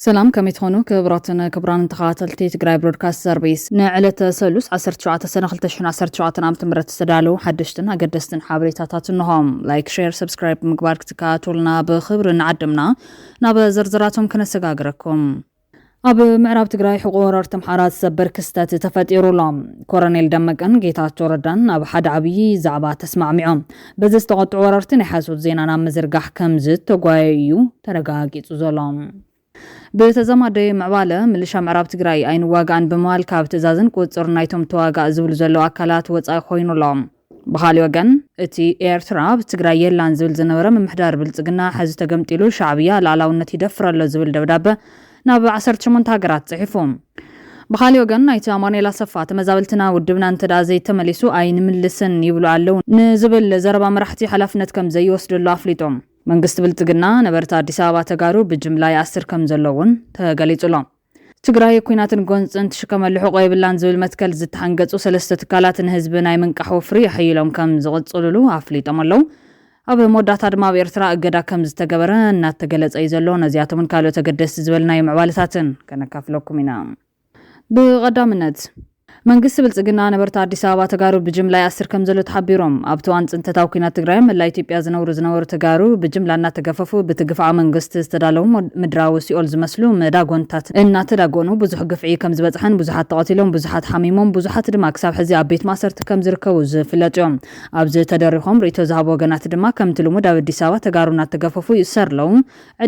سلام كم يتخونو كبراتنا كبران تخاتلتي تقراي برودكاست سيرفيس نعلة سلوس 10 سنة 2019 عام تمرت استدالو حدشتنا قدستن حابريتاتات النهام لايك شير سبسكرايب مقبار كتكاتولنا بخبر نعدمنا نابا زرزراتهم كنسقاقركم أب معراب تقراي حقورار تمحارات سبر كستات تفاتيرو لام كورانيل دمقن جيتات توردان أب حد عبي زعبات تسمع معهم بزست قطع ورارتن حاسوت زينانا مزرقح كمزت تقوايو ترقاقي تزولام بتزامد معواله ملشا معراب تقراي اين واقعن بموال كاب تزازن قوصر نايتم تواقع زبل زلو اكالات وصاي خوينو لهم بخالي وغن اتي ايرترا بتقراي يلان زبل زنوره ممحدار بلصقنا حز تقمطيلو شعبيه لالاونت يدفرلو زبل دبدابه ناب 18 هاجرات صحيفهم بخالي وغن نايت امانيلا صفات مزابلتنا ودبنا انتدا زي تمليسو اين ملسن يبلو علو نزبل زربا مرحتي حلفنت كم زي وسدلو افليتهم መንግስት ብልጽግና ነበርታ አዲስ አበባ ተጋሩ በጅምላ 10 ከም ዘለውን ተገሊጹሎም ትግራይ ኩናትን ጎንጽን ተሽከመል ሕቆ ይብላን ዝብል መትከል ዝተሓንገጹ ሰለስተ ትካላትን ህዝብ ናይ መንቃሕ ወፍሪ ይሕይሎም ከም ዝቕጽልሉ አፍሊጦም ኣለው ኣብ ሞዳታ ድማ በኤርትራ እገዳ ከም ዝተገበረ እናተገለጸ ይዘሎ ነዚያቶም ካልኦት ተገደስ ዝብልናይ ምዕባለታትን ከነካፍለኩም ኢና ብቀዳምነት መንግስት ብልጽግና ነበርታ አዲስ አበባ ተጋሩ በጅምላ 10 ከም ዘሎ ተሓቢሮም ኣብተዋን ጽንተታው ኩናት ትግራይ መላ ኢትዮጵያ ዝነውሩ ተጋሩ በጅምላና ተገፈፉ በትግፋ መንግስት ዝተዳለው ምድራዊ ሲኦል ዝመስሉ መዳጎንታት እናተዳጎኑ ብዙሕ ግፍዒ ከም ዝበጽሐን ብዙሓት ተቀቲሎም ብዙሓት ሓሚሞም ብዙሓት ድማ ክሳብ ሕዚ ኣብ ቤት ማሰርት ከም ዝርከቡ ዝፍለጥዮም ኣብዚ ተደሪኾም ርእቶ ዝሃብ ወገናት ድማ ከም ትልሙድ ኣብ አዲስ አበባ ተጋሩና ተገፈፉ ይሰርለው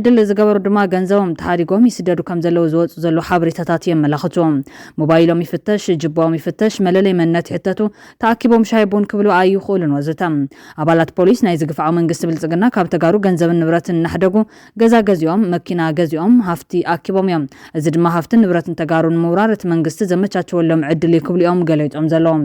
ዕድል ዝገበሩ ድማ ገንዘቦም ተሓዲጎም ይስደዱ ከም ዘለው ዝወጹ ዘሎ ሓበሬታታት የመላኽቶም ሞባይሎም ይፍተሽ ጅቦ يفتش مللي منات حتتو تاكيبهم شايبون كبلو ايو خولن وزتم ابالات بوليس ناي زغفعو منغست بلصقنا كاب تغارو ገንዘብ ንብረት እናሕደጉ ገዛገዚኦም መኪና ገዚኦም ሃፍቲ አኪቦም እዮም እዚ ድማ ሃፍቲ ንብረትን ተጋሩን መውራረት መንግስት ዘመቻቸወሎም ዕድል ይክብልዮም ገለይጦም ዘሎም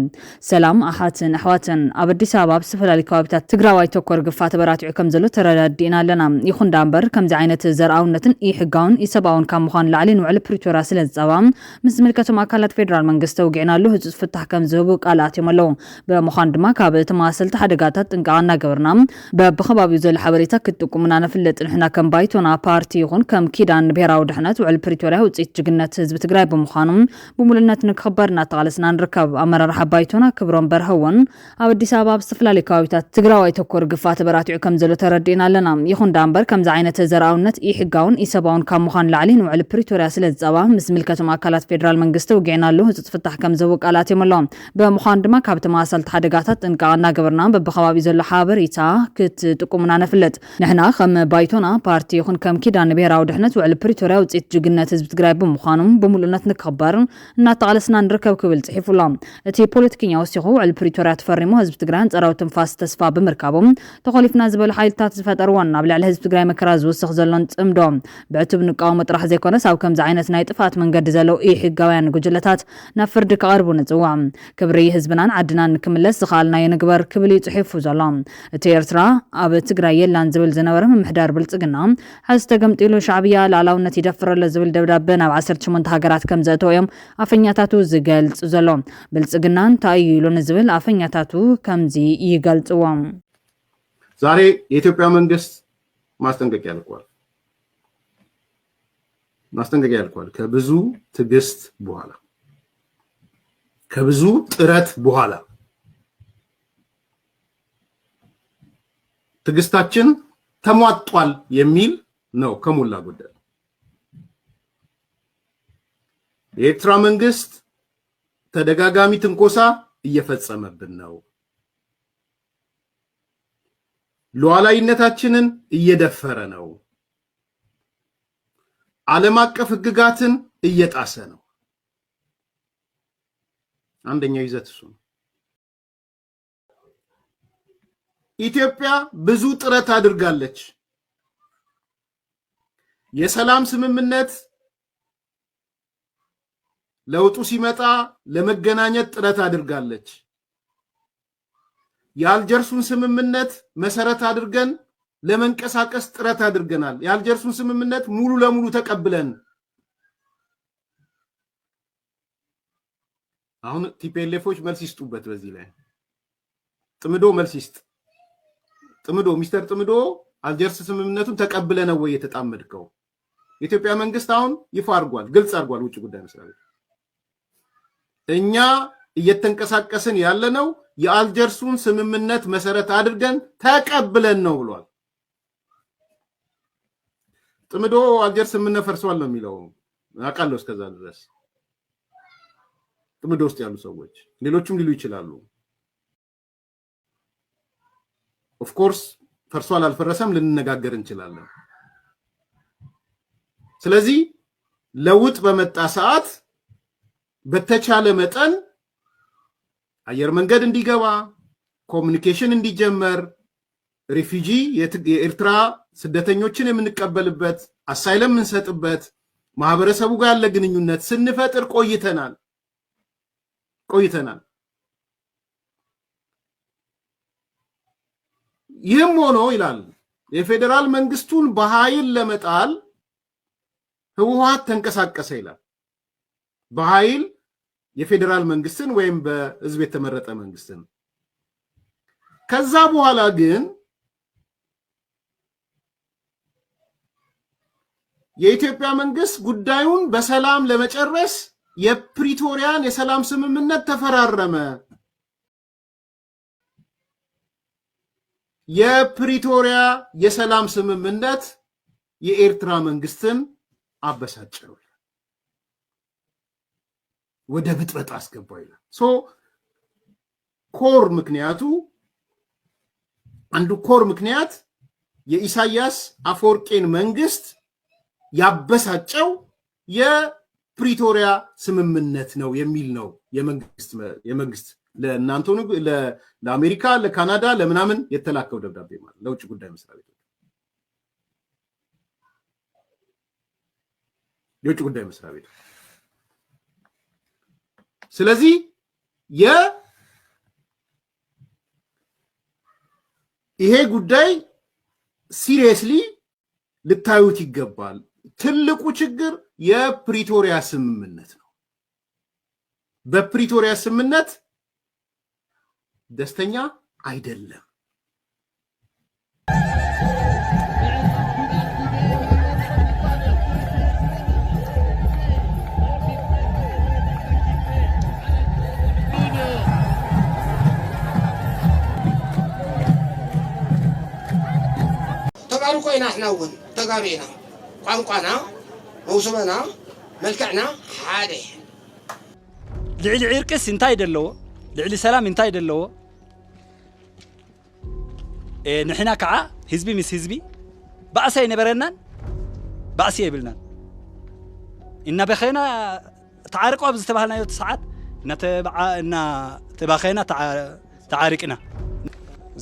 ሰላም አሓትን አሕዋትን ኣብ አዲስ አበባ ብዝተፈላለዩ ከባቢታት ትግራዋይ ተኮር ግፋት በራቲዑ ከም ዘሎ ተረዳዲና ኣለና ይኹን ዳምበር ከምዚ ዓይነት ዘርአውነትን ይሕጋውን ይሰባውን ካብ ምዃን ላዕሊ ንውዕል ፕሪቶሪያ ስለዝፀባም ምስ ምልከቶም አካላት ፌደራል መንግስት ተውጊዕና له ህዝብ ፍታሕ ከም ዝህቡ ቃላት ይመለው በመዃን ድማ ካብ ተማሰልቲ ሓደጋታት ጥንቃቐና ገበርና በብኸባቢው ዘሎ ሓበሬታ ክትጥቁምና ነፍለጥ ንሕና ከም ባይቶና ፓርቲ ይኹን ከም ኪዳን ብሄራዊ ድሕነት ውዕል ፕሪቶሪያ ውፅኢት ጅግነት ህዝቢ ትግራይ ብምዃኑ ብሙሉነት ንክኽበርና ተቓለስና ንርከብ ኣመራርሓ ባይቶና ክብሮም በርሀውን ኣብ አዲስ ኣበባ ብዝተፈላለዩ ከባቢታት ትግራዋይ ተኮር ግፋት በራቲዑ ከም ዘሎ ተረዲእና ኣለና ይኹን ዳምበር ከምዚ ዓይነት ዘርአውነት ይሕጋውን ይሰባውን ካብ ምዃን ላዕሊ ንውዕል ፕሪቶሪያ ስለዝፀባ ምስ ምልከቶም ኣካላት ፌደራል መንግስቲ ውጊዕና ኣሎ ህዝብ ፍታሕ ከም وقالات يملون بمخان دما كابت ماسلت حدقاتات انقانا قبرنا بخوابي زلو حابريتا كت تقومنا نفلت نحنا خم بايتونا بارتي يخون كم كيدان بيراو دحنت وعلى بريتوريا وتسيت جوجنات حزب تقراي بمخانم بمولونات نكبر نا تقالسنا نركب كبل صحيفو لام تي بوليتيكيا وسيخو على بريتوريا تفرمو حزب تقراي نصراو تنفاس تسفا بمركابهم تخالفنا زبل حيلتات زفطروانا بلا على حزب تقراي مكراز وسخ زلون صمدوم بعتب نقاوم طرح زيكونس او كم زعينت ناي طفات منقد زلو اي حقاوያን ጉጅለታት ናፍርድ ቀርቡ ንጽዋዕ ክብሪ ህዝብናን ዓድናን ንክምለስ ዝኻልና የንግበር ክብል ይጽሒፉ ዘሎም እቲ ኤርትራ ኣብ ትግራይ የላን ዝብል ዝነበረ ምሕዳር ብልጽግና ሓዝ ተገምጢሉ ሻዕብያ ላላውነት ይደፍረለ ዝብል ደብዳቤ ናብ 18 ሃገራት ከም ዘእተወዮም ኣፈኛታቱ ዝገልጽ ዘሎ ብልጽግናን ታይሉ ንዝብል ኣፈኛታቱ ከምዚ ይገልጽዎም ዛሬ የኢትዮጵያ መንግስት ማስጠንቀቂያ ልኳል ከብዙ ትግስት በኋላ ከብዙ ጥረት በኋላ ትግስታችን ተሟጧል የሚል ነው ከሞላ ጎደል የኤርትራ መንግስት ተደጋጋሚ ትንኮሳ እየፈጸመብን ነው ሉዓላዊነታችንን እየደፈረ ነው ዓለም አቀፍ ህግጋትን እየጣሰ ነው አንደኛው ይዘት እሱ ኢትዮጵያ ብዙ ጥረት አድርጋለች የሰላም ስምምነት ለውጡ ሲመጣ ለመገናኘት ጥረት አድርጋለች የአልጀርሱን ስምምነት መሰረት አድርገን ለመንቀሳቀስ ጥረት አድርገናል የአልጀርሱን ስምምነት ሙሉ ለሙሉ ተቀብለን አሁን ቲፒኤልኤፎች መልስ ይስጡበት በዚህ ላይ ጥምዶ መልስ ይስጥ ጥምዶ ሚስተር ጥምዶ አልጀርስ ስምምነቱን ተቀብለ ነው ወይ የተጣመድከው የኢትዮጵያ መንግስት አሁን ይፋ አድርጓል፣ ግልጽ አድርጓል። ውጭ ጉዳይ መስሪያ ቤት እኛ እየተንቀሳቀስን ያለነው የአልጀርሱን ስምምነት መሰረት አድርገን ተቀብለን ነው ብሏል። ጥምዶ አልጀርስ ስምምነት ፈርሷል ነው የሚለው አቃለው። እስከዛ ድረስ ጥምዶ ውስጥ ያሉ ሰዎች ሌሎችም ሊሉ ይችላሉ። ኦፍ ኮርስ ፈርሷል አልፈረሰም ልንነጋገር እንችላለን። ስለዚህ ለውጥ በመጣ ሰዓት በተቻለ መጠን አየር መንገድ እንዲገባ፣ ኮሙኒኬሽን እንዲጀመር፣ ሪፊጂ የኤርትራ ስደተኞችን የምንቀበልበት አሳይለም እንሰጥበት ማህበረሰቡ ጋር ያለ ግንኙነት ስንፈጥር ቆይተናል። ይህም ሆኖ ይላል የፌደራል መንግስቱን በኃይል ለመጣል ህወሓት ተንቀሳቀሰ ይላል። በኃይል የፌደራል መንግስትን ወይም በህዝብ የተመረጠ መንግስትን። ከዛ በኋላ ግን የኢትዮጵያ መንግስት ጉዳዩን በሰላም ለመጨረስ የፕሪቶሪያን የሰላም ስምምነት ተፈራረመ። የፕሪቶሪያ የሰላም ስምምነት የኤርትራ መንግስትን አበሳጨው፣ ወደ ብጥበጣ አስገባው ይላል። አንዱ ኮር ምክንያት የኢሳያስ አፈወርቂን መንግስት ያበሳጨው የፕሪቶሪያ ስምምነት ነው የሚል ነው የመንግስት ለእናንተ ለአሜሪካ ለካናዳ ለምናምን የተላከው ደብዳቤ ማለት ለውጭ ጉዳይ መስሪያ ቤት የውጭ ጉዳይ መስሪያ ቤት። ስለዚህ ይሄ ጉዳይ ሲሪየስሊ ልታዩት ይገባል። ትልቁ ችግር የፕሪቶሪያ ስምምነት ነው። በፕሪቶሪያ ስምምነት ደስተኛ አይደለም። ተጋሩ ኮይና احنا ተጋሪና ቋንቋና መውሰበና መልክዕና ሓደ ልዕሊ ዕርቅስ እንታይ ደለዎ ልዕሊ ሰላም እንታይ ደለዎ ንሕና ከዓ ህዝቢ ምስ ህዝቢ ባእሳ ይነበረናን ባእሲ ይብልናን እና በኸና ተዓርቆ ኣብ ዝተባህልናዮ ሰዓት እና ተባኸና ተዓርቅና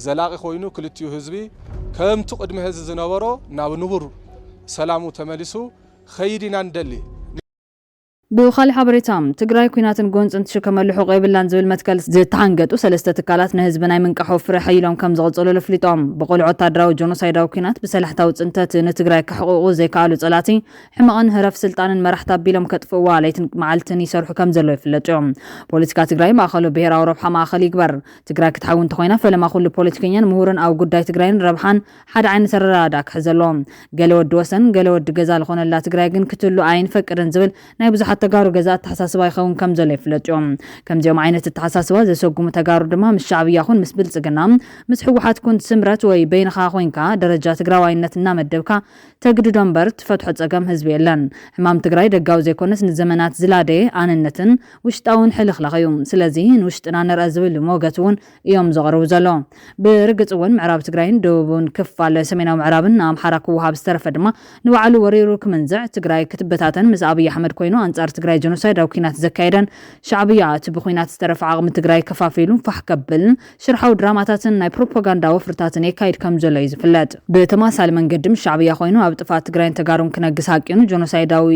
ዘላቂ ኮይኑ ክልቲኡ ህዝቢ ከምቲ ቅድሚ ህዝቢ ዝነበሮ ናብ ንቡር ሰላሙ ተመሊሱ ኸይዲና እንደሊ ብኻሊ ሓበሬታም ትግራይ ኩናትን ጎንፅን ትሽከመሉ ሕቆ ይብላን ዝብል መትከል ዝተሓንገጡ ሰለስተ ትካላት ንህዝቢ ናይ ምንቃሖ ፍረ ሓይሎም ከም ዝቕፅሉ ኣፍሊጦም ብቆልዑ ወታደራዊ ጆኖሳይዳዊ ኩናት ብሰላሕታዊ ፅንተት ንትግራይ ከሕቁቁ ዘይከኣሉ ጸላቲ ሕማቕን ህረፍ ስልጣንን መራሕቲ ኣቢሎም ከጥፍዋ ለይትን መዓልትን ይሰርሑ ከም ዘሎ ይፍለጡ እዮም። ፖለቲካ ትግራይ ማእኸሉ ብሄራዊ ረብሓ ማእኸል ይግበር። ትግራይ ክትሓውን እንተኮይና ፈለማ ኩሉ ፖለቲከኛን ምሁርን ኣብ ጉዳይ ትግራይን ረብሓን ሓደ ዓይነት ኣረዳድኣ ክሕዝ ኣለዎም። ገለ ወዲ ወሰን ገለ ወዲ ገዛ ዝኾነላ ትግራይ ግን ክትህሉ ኣይንፈቅድን ዝብል ናይ ብዙሓት ተጋሩ ገዛ ተሓሳስባ ይኸውን ከም ዘሎ ይፍለጥዮም። ከምዚኦም ዓይነት ተሓሳስባ ዘሰጉሙ ተጋሩ ድማ ምስ ሻዕብያ ኹን ምስ ብልጽግና ምስ ሕወሓት ኩን ስምረት ወይ በይንኻ ኮይንካ ደረጃ ትግራዋይነት እናመደብካ ተግድዶ እምበር ትፈትሖ ፀገም ህዝቢ የለን። ሕማም ትግራይ ደጋዊ ዘይኮነስ ንዘመናት ዝላደየ ኣንነትን ውሽጣውን ሕልኽልኽ እዩ። ስለዚ ንውሽጥና ንርአ ዝብል ሞገት እውን እዮም ዘቕርቡ ዘሎ። ብርግፅ እውን ምዕራብ ትግራይን ደቡብን ክፋል ሰሜናዊ ምዕራብን ኣምሓራ ክወሃብ ዝተረፈ ድማ ንባዕሉ ወሪሩ ክምንዝዕ ትግራይ ክትበታተን ምስ ኣብይ ኣሕመድ ኮይኑ አንጻር ትግራይ ጀኖሳይዳዊ ኩናት ዘካየደን ሻዕብያ እቲ ብኩናት ዝተረፈ ዓቕሚ ትግራይ ከፋፊሉ ፋሕ ከብልን ሽርሓዊ ድራማታትን ናይ ፕሮፓጋንዳ ወፍርታትን የካይድ ከም ዘሎ እዩ ዝፍለጥ። ብተመሳሳሊ መንገድም ሻዕብያ ኮይኑ ኣብ ጥፋት ትግራይን ተጋሩን ክነግስ ሓቂኑ ጀኖሳይዳዊ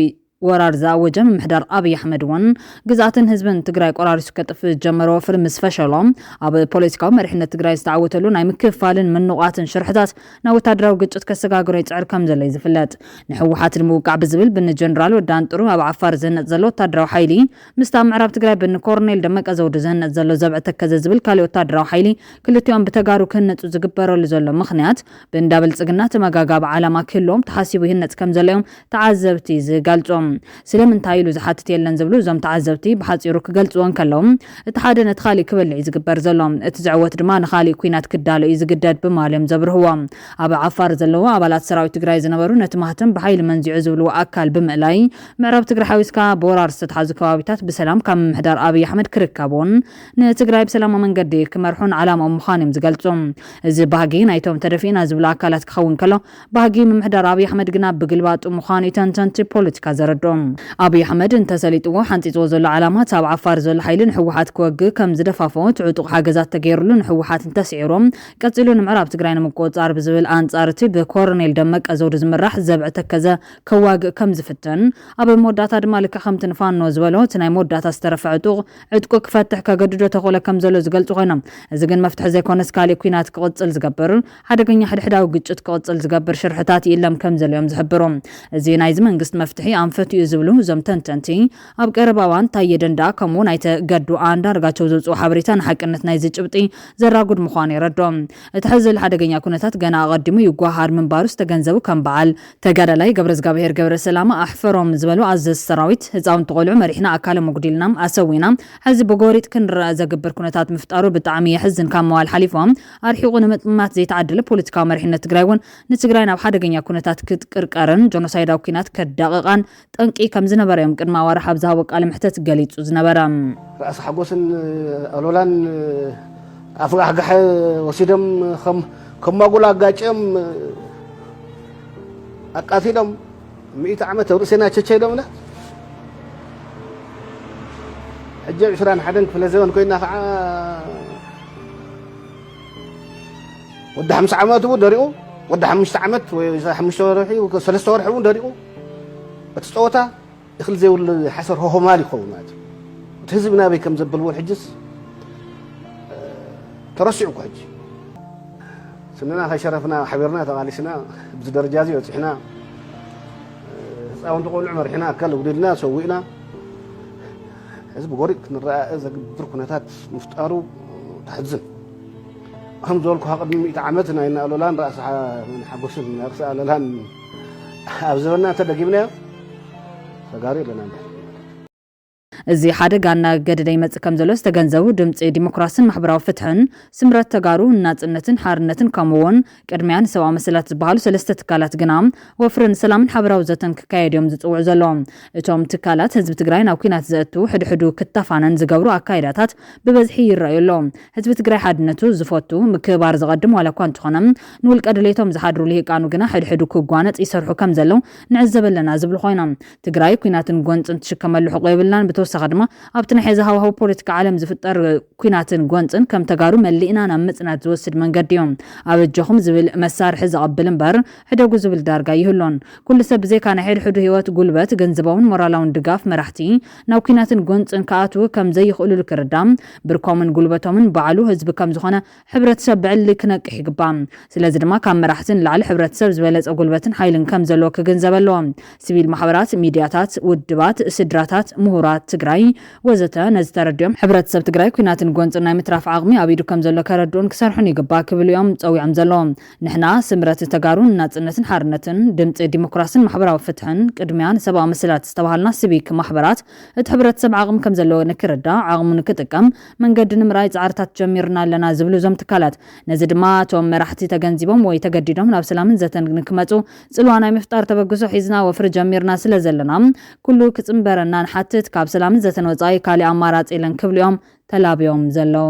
ወራር ዘአወጀ ምምሕዳር አብይ አሕመድ ወን ግዛትን ህዝብን ትግራይ ቆራሪሱ ከጥፍ ጀመሮ ፍርምስ ፈሸሎም ኣብ ፖለቲካዊ መሪሕነት ትግራይ ዝተዓወተሉ ናይ ምክፍፋልን ምንቋትን ሽርሕታት ናይ ወታደራዊ ግጭት ከሰጋግሮ ይጽዕር ከም ዘሎ ይዝፍለጥ ንሕወሓት ንምውቃዕ ብዝብል ብን ጀነራል ወዳን ጥሩ ኣብ ዓፋር ዝህነጥ ዘሎ ወታደራዊ ሓይሊ ምስታ ምዕራብ ትግራይ ብን ኮርኔል ደመቀ ዘውዱ ዝህነጥ ዘሎ ዘብዕ ተከዘ ዝብል ካልእ ወታደራዊ ሓይሊ ክልቲኦም ብተጋሩ ክህነፁ ዝግበረሉ ዘሎ ምኽንያት ብእንዳበልጽግና ተመጋጋቢ ዓላማ ክህልዎም ተሓሲቡ ይህነፅ ከም ዘለዮም ተዓዘብቲ ዝገልጾም ስለምንታይ ኢሉ ዝሓትት የለን ዝብሉ እዞም ተዓዘብቲ ብሓፂሩ ክገልጽዎን ከለዎም እቲ ሓደ ነቲ ካሊእ ክበልዕ ዝግበር ዘሎም እቲ ዝዕወት ድማ ንኻሊእ ኩናት ክዳሎ እዩ ዝግደድ ብማልዮም ዘብርህዎም ኣብ ዓፋር ዘለዎ ኣባላት ሰራዊት ትግራይ ዝነበሩ ነቲ ማህተም ብሓይሊ መንዚዑ ዝብልዎ ኣካል ብምእላይ ምዕራብ ትግራይ ሓዊስካ ብወራር ዝተተሓዙ ከባቢታት ብሰላም ካብ ምምሕዳር ኣብይ ኣሕመድ ክርከቡን ንትግራይ ብሰላማዊ መንገዲ ክመርሑን ዓላማኦም ምዃኖም ዝገልጹ እዚ ባህጊ ናይቶም ተደፊና ዝብሉ ኣካላት ክኸውን ከሎ ባህጊ ምምሕዳር ኣብይ ኣሕመድ ግና ብግልባጡ ምዃኑ ተንተንቲ ፖለቲካ ዘረድኦም ኣብይ ኣሕመድ እንተሰሊጥዎ ሓንፂፅዎ ዘሎ ዓላማት ኣብ ዓፋር ዘሎ ሓይልን ሕወሓት ክወግእ ከም ዝደፋፈወት ዕጡቕ ሓገዛት ተገይሩሉ ንሕወሓት እንተስዒሮም ቀፂሉ ንምዕራብ ትግራይ ንምቆፃር ብዝብል ኣንጻር እቲ ብኮርኔል ደመቀ ዘውዱ ዝምራሕ ዘብዕ ተከዘ ከዋግእ ከም ዝፍትን ኣብ መወዳእታ ድማ ልክዕ ከምቲ ንፋኖ ዝበሎ እቲ ናይ መወዳእታ ዝተረፈ ዕጡቕ ዕጥቁ ክፈትሕ ከገድዶ ተኽእሎ ከም ዘሎ ዝገልጹ ኮይኖም እዚ ግን መፍትሒ ዘይኮነስ ካሊእ ኩናት ክቕፅል ዝገብር ሓደገኛ ሕድሕዳዊ ግጭት ክቕፅል ዝገብር ሽርሕታት የለም ከም ዘለዮም ዝሕብሩ እዚ ናይዚ መንግስቲ መፍትሒ ኣንፈት እዩ ዝብሉ እዞም ተንተንቲ ኣብ ቀረባ እዋን ታየ ደንደኣ ከምኡ ናይ ተገዱ አንዳርጋቸው ዘውፅኡ ሓበሬታ ንሓቅነት ናይዚ ጭብጢ ዘራጉድ ምዃኑ የረድኦም እቲ ሕዝል ሓደገኛ ኩነታት ገና ኣቐዲሙ ይጓሃር ምንባሩ ዝተገንዘቡ ከም በዓል ተጋዳላይ ገብረዝጋብሔር ገብረ ሰላማ ኣሕፈሮም ዝበሉ ኣዘዝ ሰራዊት ህፃውንቲ ቆልዑ መሪሕና ኣካለ መጉዲልና ኣሰዊና ሕዚ ብጎሪጥ ክንረአ ዘግብር ኩነታት ምፍጣሩ ብጣዕሚ የሕዝን ካብ መዋል ሓሊፎም ኣርሒቑ ንምጥማት ዘይተዓደለ ፖለቲካዊ መሪሕነት ትግራይ እውን ንትግራይ ናብ ሓደገኛ ኩነታት ክትቅርቀርን ጆኖሳይዳዊ ኩናት ከዳቕቃን ጠንቂ ከም ዝነበረ እዮም ቅድሚ ኣዋርሕ ኣብ ዝሃቦ ቃለ ምሕተት ገሊጹ ዝነበረ ራእሲ ሓጎስን ኣሎላን ኣፍጋሕጋሕ ወሲዶም ከማጉላ ኣጋጭም ኣቃቲሎም 100 ዓመት ርእስና ቸቸይሎምና ሕጂ 21 ክፍለ ዘመን ኮይና ከዓ ወዲ 50 ዓመት እውን ደሪቑ ወዲ 5 ዓመት ወይ 5 ወርሒ 3 ወርሒ እውን ደሪቑ እቲ ፀወታ እኽል ዘይብሉ ሓሰር ሆሆማል ይኸውን ማለት እዩ እቲ ህዝቢ ናበይ ከም ዘበልዎን ሕጅስ ተረሲዑ እኮ ሕጂ ስንና ከይሸረፍና ሓቢርና ተቓሊስና ብዚ ደረጃ እዚ በፂሕና ህፃውንቲ ቆልዑ መሪሕና ኣካል ጉዲልና ሰዊእና ህዝቢ ጎሪጥ ክንረኣየ ዘግብር ኩነታት ምፍጣሩ ተሕዝን ከም ዝበልኩ ቅድሚ 100 ዓመት ናይና ኣሎላን ራእሲ ሓጎስን ራእሲ ኣሎላን ኣብ ዘበና ተደጊምናዮ ተጋሪ ለና እዚ ሓደጋና ገደደ ይመጽእ ከም ዘሎ ዝተገንዘቡ ድምፂ ዲሞክራሲን ማሕበራዊ ፍትሕን ስምረት ተጋሩ ናጽነትን ሓርነትን ከምኡውን ቅድሚያን ሰብኣዊ መሰላት ዝበሃሉ ሰለስተ ትካላት ግና ወፍርን ሰላምን ሓበራዊ ዘተን ክካየድዮም ዝፅውዑ ዘለዎም እቶም ትካላት ህዝቢ ትግራይ ናብ ኩናት ዘእቱ ሕድሕዱ ክተፋነን ዝገብሩ ኣካይዳታት ብበዝሒ ይረኣዩ ኣለዎም ህዝቢ ትግራይ ሓድነቱ ዝፈቱ ምክባር ዝቐድም ዋላ እኳ እንተኾነ ንውልቀ ድሌቶም ዝሓድሩ ልሂቃኑ ግና ሕድሕዱ ክጓነፅ ይሰርሑ ከም ዘለው ንዕዘብ ኣለና ዝብሉ ኮይኖም ትግራይ ኩናትን ጎንፅን ትሽከመሉ ሕቆ የብልናን ብተወሳኺ ድማ ኣብቲ ናይ ሕዚ ሃዋህው ፖለቲካ ዓለም ዝፍጠር ኩናትን ጎንፅን ከም ተጋሩ መሊእና ናብ ምጽናት ዝወስድ መንገዲ እዮም ኣብ እጆኹም ዝብል መሳርሒ ዝቐብል እምበር ሕደጉ ዝብል ዳርጋ ይህሎን ኩሉ ሰብ ብዘይካ ናይ ሕድሕዱ ህይወት ጉልበት ገንዘባውን ሞራላውን ድጋፍ መራሕቲ ናብ ኩናትን ጎንፅን ከኣትዉ ከም ዘይኽእሉ ክርዳም ብርኮምን ጉልበቶምን በዓሉ ህዝቢ ከም ዝኾነ ሕብረተሰብ ብዕሊ ክነቅሕ ይግባእ ስለዚ ድማ ካብ መራሕትን ላዕሊ ሕብረተሰብ ዝበለፀ ጉልበትን ሓይልን ከም ዘለዎ ክግንዘብ ኣለዎም ሲቪል ማሕበራት ሚድያታት ውድባት ስድራታት ምሁራት ትግራይ ወዘተ ነዚ ተረድዮም ሕብረተሰብ ትግራይ ኩናትን ጎንፅን ናይ ምትራፍ ዓቕሚ ኣብ ኢዱ ከም ዘሎ ከረድኡን ክሰርሑን ይግባእ ክብሉ እዮም ፀዊዖም ዘለዎም ንሕና ስምረት ተጋሩን ናጽነትን ሓርነትን ድምፂ ዲሞክራሲን ማሕበራዊ ፍትሕን ቅድሚያን ሰብኣዊ መሰላት ዝተባሃልና ሲቪክ ማሕበራት እቲ ሕብረተሰብ ዓቕሚ ከም ዘለዎ ንክርዳእ ዓቕሙ ንክጥቀም መንገዲ ንምርኣይ ፃዕርታት ጀሚርና ኣለና ዝብሉ እዞም ትካላት ነዚ ድማ እቶም መራሕቲ ተገንዚቦም ወይ ተገዲዶም ናብ ሰላምን ዘተን ንክመፁ ጽልዋ ናይ ምፍጣር ተበግሶ ሒዝና ወፍሪ ጀሚርና ስለ ዘለና ኩሉ ክጽምበረና ንሓትት ካብ ሰላምን ዘተን ወፃኢ ካሊእ ኣማራፂ የለን ክብሉ እዮም ተላብዮም ዘለው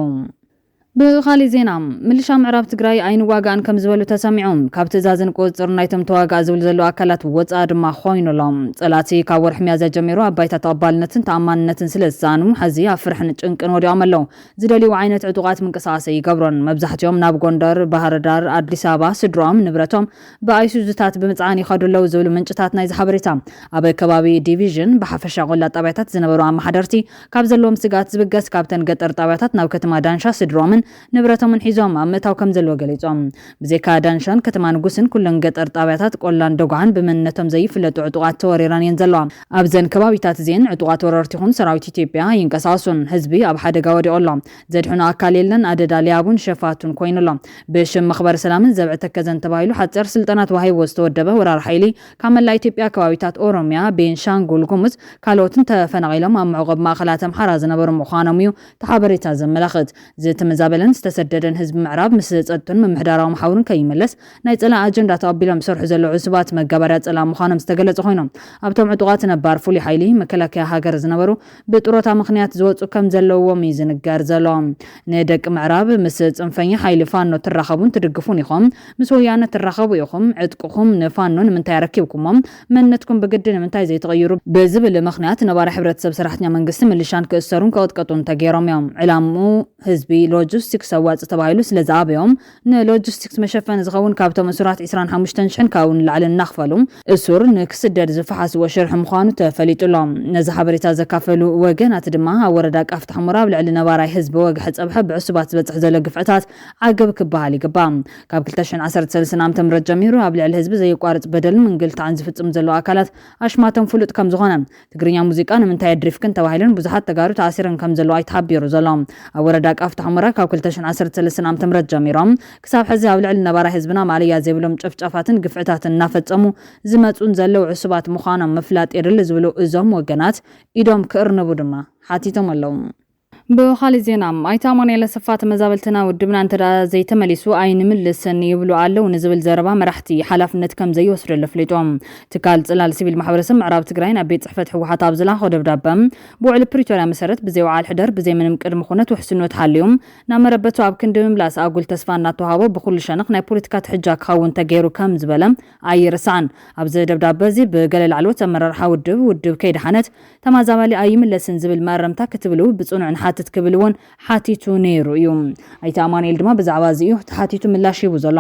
بخالي زينا ملشا معراب تግራይ አይን ዋጋን ከም ዝበሉ ተሰሚዖም ካብ ትእዛዝን ቁፅር ናይቶም ተዋጋ ዝብል ዘሎ አካላት ወፃ ድማ ኮይኑሎም ጸላቲ ካብ ወርሕ ሚያዝያ ጀሚሩ አባይታ ተቀባልነትን ተአማንነትን ስለዛኑ ሕዚ አፍርሕን ጭንቅን ወዲኦም ኣለው ዝደልዩ ዓይነት ዕጡቃት ምንቅስቃስ ይገብሮን መብዛሕትኦም ናብ ጎንደር ባህር ዳር አዲስ አበባ ስድሮም ንብረቶም በአይሱዙታት ብምጽዓን ይኸዱለው ዝብሉ ምንጭታት ናይ ዝሓበሬታ ኣብ ከባቢ ዲቪዥን በሓፈሻ ቆላ ጣብያታት ዝነበሩ አማሓደርቲ ካብ ዘለዎም ስጋት ዝብገስ ካብተን ገጠር ጣብያታት ናብ ከተማ ዳንሻ ስድሮም ንብረቶምን ሒዞም ኣመታው ከም ዘለዎ ገሊጾም ብዘካ ዳንሻን ከተማ ንጉስን ኩለን ገጠር ጣብያታት ቆላን ደጓን ብመንነቶም ዘይፍለጡ ዕጡቃት ተወሪራን የንዘለዋ ኣብዘን ከባቢታት ዜን ዕጡቃት ወረርቲ ይኹን ሰራዊት ኢትዮጵያ ይንቀሳቀሱን ህዝቢ ኣብ ሓደጋ ወዲቆሎ ዘድሕኑ ኣካል የለን ኣደዳ ሊያቡን ሸፋቱን ኮይኑሎ ብሽም መኽበር ሰላምን ዘብዕ ተከዘን ተባሂሉ ሓፀር ስልጠናት ዋሂብ ዝተወደበ ወራር ሓይሊ ካብ መላ ኢትዮጵያ ከባቢታት ኦሮሚያ ቤንሻንጉል ጉሙዝ ካልኦትን ተፈናቂሎም ኣብ ምዕቆብ ማእከላት ኣምሓራ ዝነበሩ ምዃኖም እዩ ተሓበሬታ ዘመላኽት ዝተመዛበለን ዝተሰደደን ህዝብ ምዕራብ ምስ ጸጥቱን ምምሕዳራዊ ማሕበሩን ከይመለስ ናይ ጸላ አጀንዳ ተቀቢሎም ሰርሑ ዘለው ዕሱባት መጋባርያ ጸላ ምዃኖም ዝተገለጸ ኮይኖም ኣብቶም ዕጡቃት ነባር ፍሉይ ሓይሊ መከላከያ ሃገር ዝነበሩ ብጥሮታ ምኽንያት ዝወጹ ከም ዘለዎም ይዝንገር ዘሎ ንደቂ ምዕራብ ምስ ጽንፈኛ ሓይሊ ፋኖ ትራኸቡን ትድግፉን ኢኹም ምስ ወያነ ትራኸቡ ኢኹም ዕጥቅኹም ንፋኖ ንምንታይ ረኪብኩሞም መንነትኩም ብግድን ንምንታይ ዘይተቀይሩ በዝብል ምኽንያት ነባር ሕብረተሰብ ሰራሕተኛ መንግስቲ ምልሻን ክእሰሩን ከጥቅጡን ተገይሮም እዮም ዕላሙ ህዝቢ ሎጂስቲክስ አዋጽ ተባሂሉ ስለዛበዮም ንሎጂስቲክስ መሸፈን ዝኸውን ካብቶም እሱራት 25000 ካውን ላዕልን ናኽፈሉ እሱር ንክስደድ ዝፈሓስ ወሽርሕ ምዃኑ ተፈሊጡሎም ነዚ ሓበሬታ ዘካፈሉ ወገናት ድማ ወረዳ ቃፍታ ሕሙራ ብልዕሊ ነባራይ ህዝቢ ወግሕ ጸብሐ ብዕሱባት ዝበጽሕ ዘሎ ግፍዕታት ዓገብ ክበሃል ይግባ ካብ 2013 ዓ.ም ጀሚሩ ኣብ ልዕሊ ህዝቢ ዘይቋርጽ በደልን እንግልታን ዝፍጽም ዘሎ አካላት አሽማቶም ፍሉጥ ከም ዝኾነ ትግርኛ ሙዚቃ ንምንታይ ድሪፍክን ተባሂለን ብዙሓት ተጋሩ ተኣሲረን ከም ዘሎ ኣይተሓቢሩ ዘሎ ኣብ ወረዳ ቃፍታ ሕሙራ ካብ 2013 ዓ.ም ጀሚሮም ክሳብ ሕዚ ኣብ ልዕሊ ነባራይ ህዝብና ማልያ ዘይብሎም ጨፍጫፋትን ግፍዕታትን እናፈጸሙ ዝመጹን ዘለው ዕሱባት ምዃኖም ምፍላጥ የድሊ ዝብሉ እዞም ወገናት ኢዶም ክእርንቡ ድማ ሓቲቶም ኣለው بخالي زينا ايتا مانيلا صفات مزابلتنا ودبنا انتدا زي تمليسو اين ملسن يبلو علو نزبل زربا مرحتي حلفنت كم زي يوسر لفليتوم تكال صلال سيفيل محبرسم معراب تግራይን ኣብ ቤት ጽሕፈት ሕወሓት ኣብ ዝላኸ ደብዳቤም ብውዕል ፕሪቶሪያ መሰረት ብዘይ ወዓል ሕደር ብዘይ ምንም ቅድመ ኹነት ውሕስኖት ሓልዮም ናመረበቱ ኣብ ክንዲ ምምላስ ኣጉል ተስፋ እናተዋሃቦ ብኩሉ ሸነኽ ናይ ፖለቲካ ትሕጃ ክኸውን ተገይሩ ከም ዝበለም ኣይርስዓን ኣብዚ ደብዳቤ እዚ ብገለል ዓልወት ኣመራርሓ ውድብ ከይድሓነት ተማዛባሊ ኣይምለስን ዝብል ማረምታ ክትብሉ ብጽኑዕን ሓትት ክብልውን ሓቲቱ ነይሩ እዩ ኣይታ ኣማኑኤል ድማ ብዛዕባ እዚ ሓቲቱ ምላሽ ይቡ ዘሎ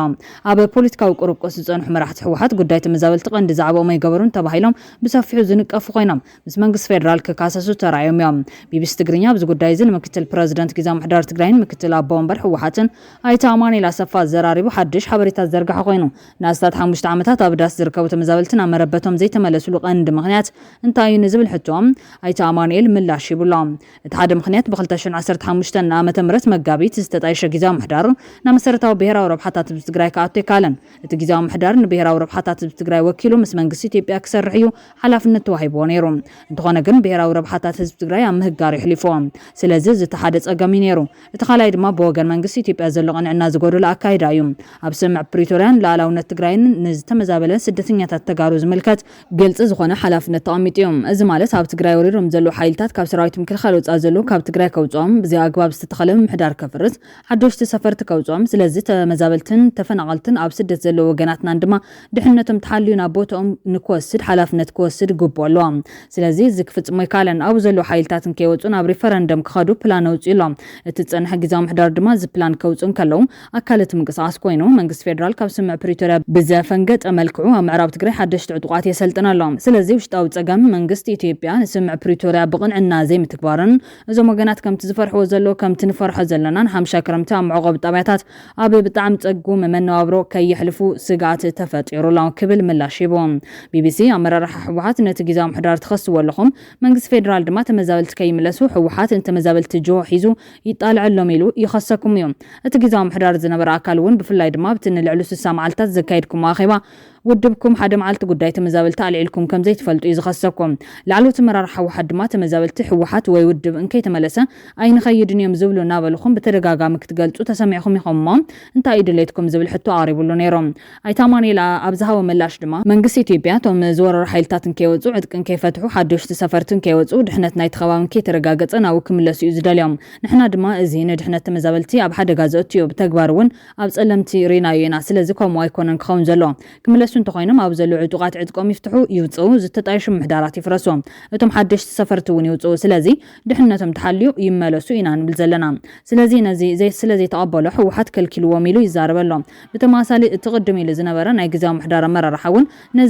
ኣብ ፖለቲካዊ ቁርቆስ ዝጸንሑ መራሕቲ ሕወሓት ጉዳይ ተመዛበልቲ ቀንዲ ዛዕቦም ኣይገበሩን ተባሂሎም ብሰፊሑ ዝንቀፉ ኮይኖም ምስ መንግስቲ ፌደራል ክካሰሱ ተራእዮም እዮም ቢቢሲ ትግርኛ ብዚ ጉዳይ እዚ ምክትል ፕረዚደንት ጊዜያዊ ምሕዳር ትግራይን ምክትል ኣቦ ወንበር ሕወሓትን ኣይታ ኣማኑኤል ኣሰፋ ዘራሪቡ ሓድሽ ሓበሬታት ዘርግሐ ኮይኑ ንኣስታት 5 ዓመታት ኣብ ዳስ ዝርከቡ ተመዛበልትን ኣመረበቶም ዘይተመለሱሉ ቀንዲ ምኽንያት እንታይ እዩ ንዝብል ሕቶም ኣይታ ኣማኑኤል ምላሽ ይብሎም እቲ ሓደ ምኽንያት ብ2015 ዓመተ ምህረት መጋቢት ዝተጣየሸ ጊዜያዊ ምሕዳር ናብ መሰረታዊ ብሄራዊ ረብሓታት ህዝቢ ትግራይ ከኣቱ ይካለን እቲ ጊዜያዊ ምሕዳር ንብሄራዊ ረብሓታት ህዝቢ ትግራይ ወኪሉ ምስ መንግስቲ ኢትዮጵያ ክሰርሕ እዩ ሓላፍነት ተዋሂብዎ ነይሩ እንተኾነ ግን ብሄራዊ ረብሓታት ህዝቢ ትግራይ ኣብ ምህጋር ይሕሊፎ ስለዚ ዝተሓደ ጸገም ነይሩ እቲ ካልኣይ ድማ ብወገን መንግስቲ ኢትዮጵያ ዘሎ ቅንዕና ዝጎደሎ ኣካይዳ እዩ ኣብ ስምዕ ፕሪቶሪያን ላዕላውነት ትግራይን ንዝተመዛበለ ስደተኛታት ተጋሩ ዝምልከት ግልጽ ዝኾነ ሓላፍነት ተቐሚጡ እዩ እዚ ማለት ኣብ ትግራይ ወሪሮም ዘሎ ሓይልታት ካብ ሰራዊት ምክልኻል ወጻእ ዘሎ ካብ ትግራይ ከውጾም ብዚ ኣግባብ ዝተተኸለ ምሕዳር ከፍርስ ሓደሽቲ ሰፈርቲ ከውጾም ስለዚ ተመዛበልትን ተፈናቀልትን ኣብ ስደት ዘሎ ወገናትና ድማ ድሕነቶም ተሓልዩ ናብ ቦታኦም ንክወስድ ሓላፍነት ክወስድ ግቦሎ ስለዚ ዝክፍጽሞ ይካለን ኣብ ዘሎ ሓይልታትን ከይወጹ ናብ ሪፈረንደም ክኸዱ ፕላን ኣውጽኢሎም እቲ ጸንሐ ጊዜያዊ ምሕዳር ድማ እዚ ፕላን ከውጹን ከለው ኣካለት ምንቅስቓስ ኮይኑ መንግስቲ ፌደራል ካብ ስምዕ ፕሪቶሪያ ብዘፈንገጠ መልክዑ ኣብ ምዕራብ ትግራይ ሓደሽቲ ዕጡቃት የሰልጥነሎም ስለዚ ውሽጣዊ ጸገም መንግስቲ ኢትዮጵያ ንስምዕ ፕሪቶሪያ ብቕንዕና ዘይምትግባርን እዞም ወገናት ከምቲ ዝፈርሕዎ ዘሎ ከምቲ ንፈርሖ ዘለናን ሓምሻ ክረምቲ ኣብ ምዕቆብ ጣብያታት ኣብ ብጣዕሚ ጸጉም መነባብሮ ከይሕልፉ ስጋት ተፈጢሩሎም ክብል ምላሽ ይቦም ቢቢሲ ኣመራርሓ ሕወሓት ነቲ ጊዜያዊ ምሕዳር ትኸስዎ ኣለኹም መንግስቲ ፌደራል ድማ ተመዛበልቲ ከይምለሱ ሕወሓት ተመዛበልቲ ጆ ሒዙ ይጣልዐሎም ኢሉ ይኸሰኩም እዮም እቲ ጊዜያዊ ምሕዳር ዝነበረ ኣካል እውን ብፍላይ ድማ ብቲ ንልዕሊ 60 መዓልታት ዘካየድኩም ኣኼባ ودبكم حدا معلت قداي تمزابلت عليلكم كم زي تفلتو يزخصكم لعلو تمررح وحد ما تمزابلت حوحات وي ودب انكي تملسه اين خيدني يمزبلو نابلخم بتدغاغام كتغلصو تسمعكم يخمم انت ايدليتكم زبل حتو عاربلو نيروم اي تاماني لا ابزها وملاش دما منغس ኢትዮጵያ ቶም ዝወረሩ ሓይልታትን ከይወጹ ዕጥቅን ከይፈትሑ ሓደሽቲ ሰፈርትን ከይወጹ ድሕነት ናይ ተኸባቢን ከይተረጋገጸ ናው ክምለሱ እዩ ዝደልዮም ንሕና ድማ እዚ ንድሕነት ተመዛበልቲ ኣብ ሓደጋ ዘእትዮ ብተግባር እውን ኣብ ጸለምቲ ሪናዮ ኢና ስለዚ ከምኡ ኣይኮነን ክኸውን ዘሎ ክምለሱ እንተኾይኖም ኣብ ዘሎ ዕጡቃት ዕጥቆም ይፍትሑ ይውጽኡ ዝተጣይሹ ምሕዳራት ይፍረሱ እቶም ሓደሽቲ ሰፈርቲ እውን ይውጽኡ ስለዚ ድሕነቶም ተሓልዩ ይመለሱ ኢና ንብል ዘለና ስለዚ ነዚ ስለዚ ተቐበሉ ሕወሓት ከልኪልዎም ኢሉ ይዛረበሎ ብተማሳሊ እትቅድም ኢሉ ዝነበረ ናይ ግዛዊ ምሕዳር ኣመራርሓ እውን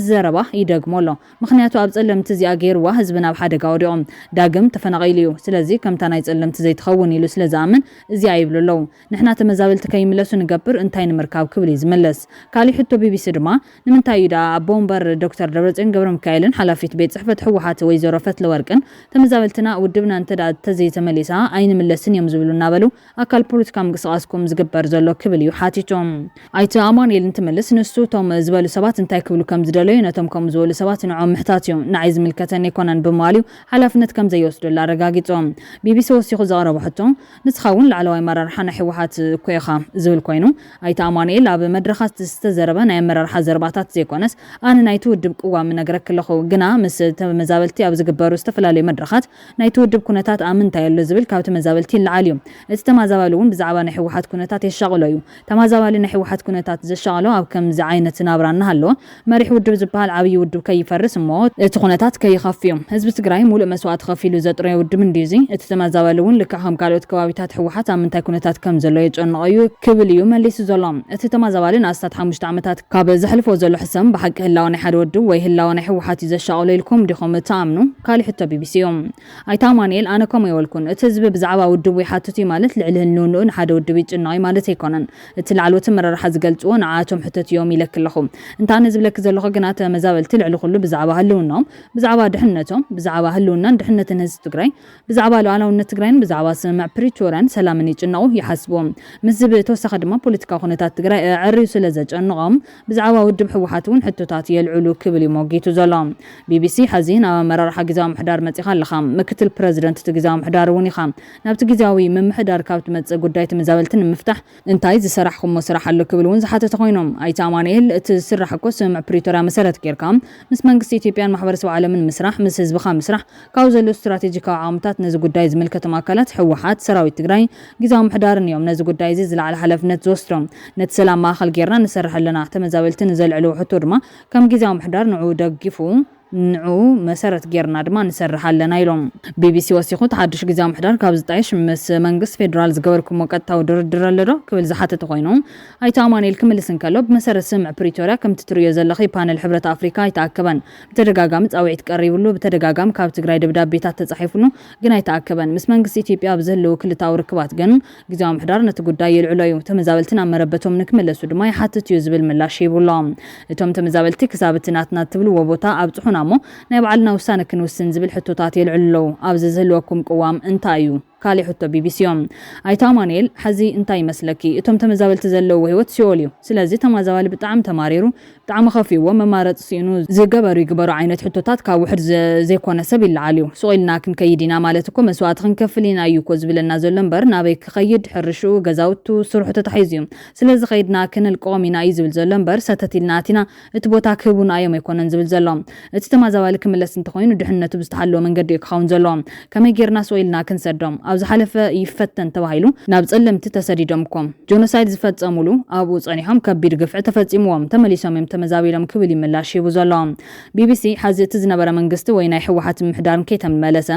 ዘረባ ይደግሞሎ ምክንያቱ ኣብ ጸለምቲ እዚኣ ገይርዋ ህዝብና ኣብ ሓደጋ ወዲቖም ዳግም ተፈናቂሉ እዩ ስለዚ ከምታ ናይ ጸለምቲ ዘይትኸውን ኢሉ ስለዝኣምን እዚ ኣይብሉለው ንሕና ተመዛበልቲ ከይምለሱ ንገብር እንታይ ንምርካብ ክብል ዝመለስ ካሊ ሕቶ ቢቢሲ ድማ ንምንታይ እዩ ኣብ ቦምበር ዶክተር ደብረጽዮን ገብረ ሚካኤልን ሓላፊት ቤት ጽሕፈት ሕወሓት ወይዘሮ ፈትለወርቅን ተመዛበልትና ውድብና እንተዳ ተዘይተመሊሳ ኣይንምለስን እዮም ዝብሉ እናበሉ ኣካል ፖለቲካ ምንቅስቃስኩም ዝግበር ዘሎ ክብል እዩ ሓቲቶም ኣይተ ኣማኑኤል እንትመልስ ንሱ ቶም ዝበሉ ሰባት እንታይ ክብሉ ከም ዝደለ ነቶም ከም ዝበሉ ሰባት ንዖም ምሕታትዮም ንዓይ ዝምልከተን ይኮነን በማልዩ ሓላፍነት ከም ዘይወስዱላ ረጋጊጾም ቢቢሲ ወሲኹ ዘቕረቡ ሕቶ ንስኻውን ላዕለዋይ ኣመራርሓ ናይ ሕወሓት ኮይኻ ዝብል ኮይኑ ኣይተ ኣማኑኤል ኣብ መድረኻት ዝተዘረበ ናይ ኣመራርሓ ዘረባታት ዘይኮነስ ኣነ ናይቲ ውድብ ቅዋም ነግረክ ኣለኹ ግና ምስ ተመዛበልቲ ኣብ ዝግበሩ ዝተፈላለዩ መድረኻት ናይቲ ውድብ ኩነታት ኣምንታይ ኣሎ ዝብል ካብ ተመዛበልቲ ይለዓል እዩ እቲ ተመዛባሊ እውን ብዛዕባ ናይ ሕወሓት ኩነታት የሻቕሎ እዩ ተመዛባሊ ናይ ሕወሓት ኩነታት ዘሻቕሎ ኣብ ከምዚ ዓይነት ናብራና ሃለዎ መሪሕ ውድብ ዝበሃል ዓብይ ውድብ ከይፈርስ እሞ እቲ ኩነታት ከይኸፍዮም ህዝቢ ትግራይ ሙሉእ መስዋዕት ከፊሉ ዘጥረየ ውድብ እንዲዚ እቲ ተመዛባሊ እውን ልክዕ ካልኦት ከባቢታት ሕወሓት ኣብ ምንታይ ኩነታት ከም ዘሎ የጨንቀዩ ክብል እዩ መሊሱ ዘሎ እቲ ተመዛባሊ ንኣስታት 5 ዓመታት ካብ ዘሕልፎ ዘሎ ሕሰም ብሓቂ ህላው ናይ ሓደ ውድብ ወይ ህላው ናይ ሕወሓት ዘሻቕሎ ኢልኩም ዲኹም ተኣምኑ ካሊ ሕቶ ቢቢሲ እዮም ኣይተ ኣማኑኤል ኣነ ከም ይወልኩን እቲ ህዝቢ ብዛዕባ ውድብ ወይ ሓትቱ ማለት ልዕሊ ህልውንኡ ንሓደ ውድብ ይጭንቕ ማለት ኣይኮነን እቲ ላዕለዎት መራርሓ ዝገልጽዎ ንዓቶም ሕተት እዮም ይለክለኹም እንታነ ዝብለክ ዘለኹ ግና ተመዛበልቲ ልዕሊ ኩሉ ብዛዕባ ህልውናኦም ብዛዕባ ድሕነቶም ብዛዕባ ህልውናን ድሕነትን ህዝቢ ትግራይ ብዛዕባ ሉዓላውነት ትግራይን ብዛዕባ ስምምዕ ፕሪቶሪያን ሰላምን ይጭነቑ ይሓስቦም ምስ ዝብ ተወሳኺ ድማ ፖለቲካዊ ኩነታት ትግራይ ዕርዩ ስለ ዘጨንቖም ብዛዕባ ውድብ ሕወሓት እውን ሕቶታት የልዕሉ ክብል ሞጊቱ ዘሎ ቢቢሲ ሕዚ ናብ ኣመራርሓ ግዛዊ ምሕዳር መፂኻ ኣለኻ ምክትል ፕረዚደንት እቲ ግዛዊ ምሕዳር እውን ኢኻ ናብቲ ግዛዊ ምምሕዳር ካብ ትመፅእ ጉዳይ ተመዛበልቲ ንምፍታሕ እንታይ ዝሰራሕኩሞ ስራሕ ኣሎ ክብል እውን ዝሓተተ ኮይኖም ኣይተ ኣማኑኤል እቲ ዝስራሕ እኮ ስምምዕ ፕሪቶሪያ መሰረት ጌርካ ምስ መንግስቲ ኢትዮጵያን ማሕበረሰብ ዓለምን ምስራሕ ምስ ህዝብኻ ምስራሕ ካብ ዘሎ ስትራቴጂካዊ ዓቕምታት ነዚ ጉዳይ ዝምልከቶም ኣካላት ሕወሓት ሰራዊት ትግራይ ግዛዊ ምሕዳርን እዮም ነዚ ጉዳይ እዚ ዝለዓለ ሓላፍነት ዝወስዶም ነቲ ሰላም ማእኸል ጌርና ንሰርሕ ኣለና ተመዛበልቲ ንዘልዕሉ ሕቶ ድማ ከም ግዛዊ ምሕዳር ንዑ ደጊፉ ንዑ መሰረት ጌርና ድማ ንሰርሕ ኣለና ኢሎም ቢቢሲ ወሲኹ ተሓድሽ ግዛዊ ምሕዳር ካብ ዝጣይሽ ምስ መንግስት ፌደራል ዝገበርኩሞ ቀጥታዊ ድርድር ኣለዶ ክብል ዝሓተተ ኮይኑ ኣይተ ኣማኑኤል ክምልስ እንከሎ ብመሰረት ስምምዕ ፕሪቶሪያ ከምቲ ትርእዮ ዘለኺ ፓነል ሕብረት ኣፍሪካ ኣይተኣከበን ብተደጋጋሚ ጻውዒት ቀሪብሉ ብተደጋጋሚ ካብ ትግራይ ደብዳቤታት ተጻሒፍሉ ግን ኣይተኣከበን ምስ መንግስቲ ኢትዮጵያ ብዘለዉ ክልታዊ ርክባት ግን ግዛዊ ምሕዳር ነቲ ጉዳይ የልዕሎ እዩ ተመዛበልትን ኣብ መረበቶም ንክመለሱ ድማ ይሓትት እዩ ዝብል ምላሽ ይብሎም እቶም ተመዛበልቲ ክሳብ እቲ ናትና ትብልዎ ቦታ ኣብ ጽሑና ሞ ናይ ባዕልና ውሳነ ክንውስን ዝብል ሕቶታት የልዕሉ ኣብዚ ዝህልወኩም ቅዋም እንታይ እዩ ካሊ ሕቶ ቢቢሲዮም ኣይተ ኣማኑኤል ሕዚ እንታይ ይመስለኪ እቶም ተመዛበልቲ ዘለዉ ህይወት ሲኦል እዩ ስለዚ ተመዛባሊ ብጣዕሚ ተማሪሩ ብጣዕሚ ኸፊዎ መማረፂ ሲኑ ዝገበሩ ይግበሩ ዓይነት ሕቶታት ካብ ውሕድ ዘይኮነ ሰብ ይለዓል እዩ ስቑኢልና ክንከይድ ኢና ማለት እኮ መስዋዕቲ ክንከፍል ኢና እዩ እኮ ዝብለና ዘሎ እምበር ናበይ ክኸይድ ሕርሽኡ ገዛውቱ ስርሑ ተታሒዙ እዩ ስለዚ ኸይድና ክንልቀኦም ኢና እዩ ዝብል ዘሎ እምበር ሰተት ኢልና ኣቲና እቲ ቦታ ክህቡና እዮም ኣይኮነን ዝብል ዘሎ እቲ ተመዛባሊ ክምለስ እንተኾይኑ ድሕነቱ ብዝተሓለወ መንገዲ እዩ ክኸውን ዘሎ ከመይ ጌርና ስቑኢልና ክንሰዶም ኣብ ዝሓለፈ ይፈተን ተባሂሉ ናብ ጸለምቲ ተሰዲዶም እኮም ጆኖሳይድ ዝፈጸሙሉ ኣብኡ ጸኒሖም ከቢድ ግፍዒ ተፈጺምዎም ተመሊሶም እዮም ተመዛቢሎም ክብል ይምላሽ ይቡ ዘሎ ቢቢሲ ሓዚ እቲ ዝነበረ መንግስቲ ወይ ናይ ሕወሓት ምሕዳርን ከይተመለሰ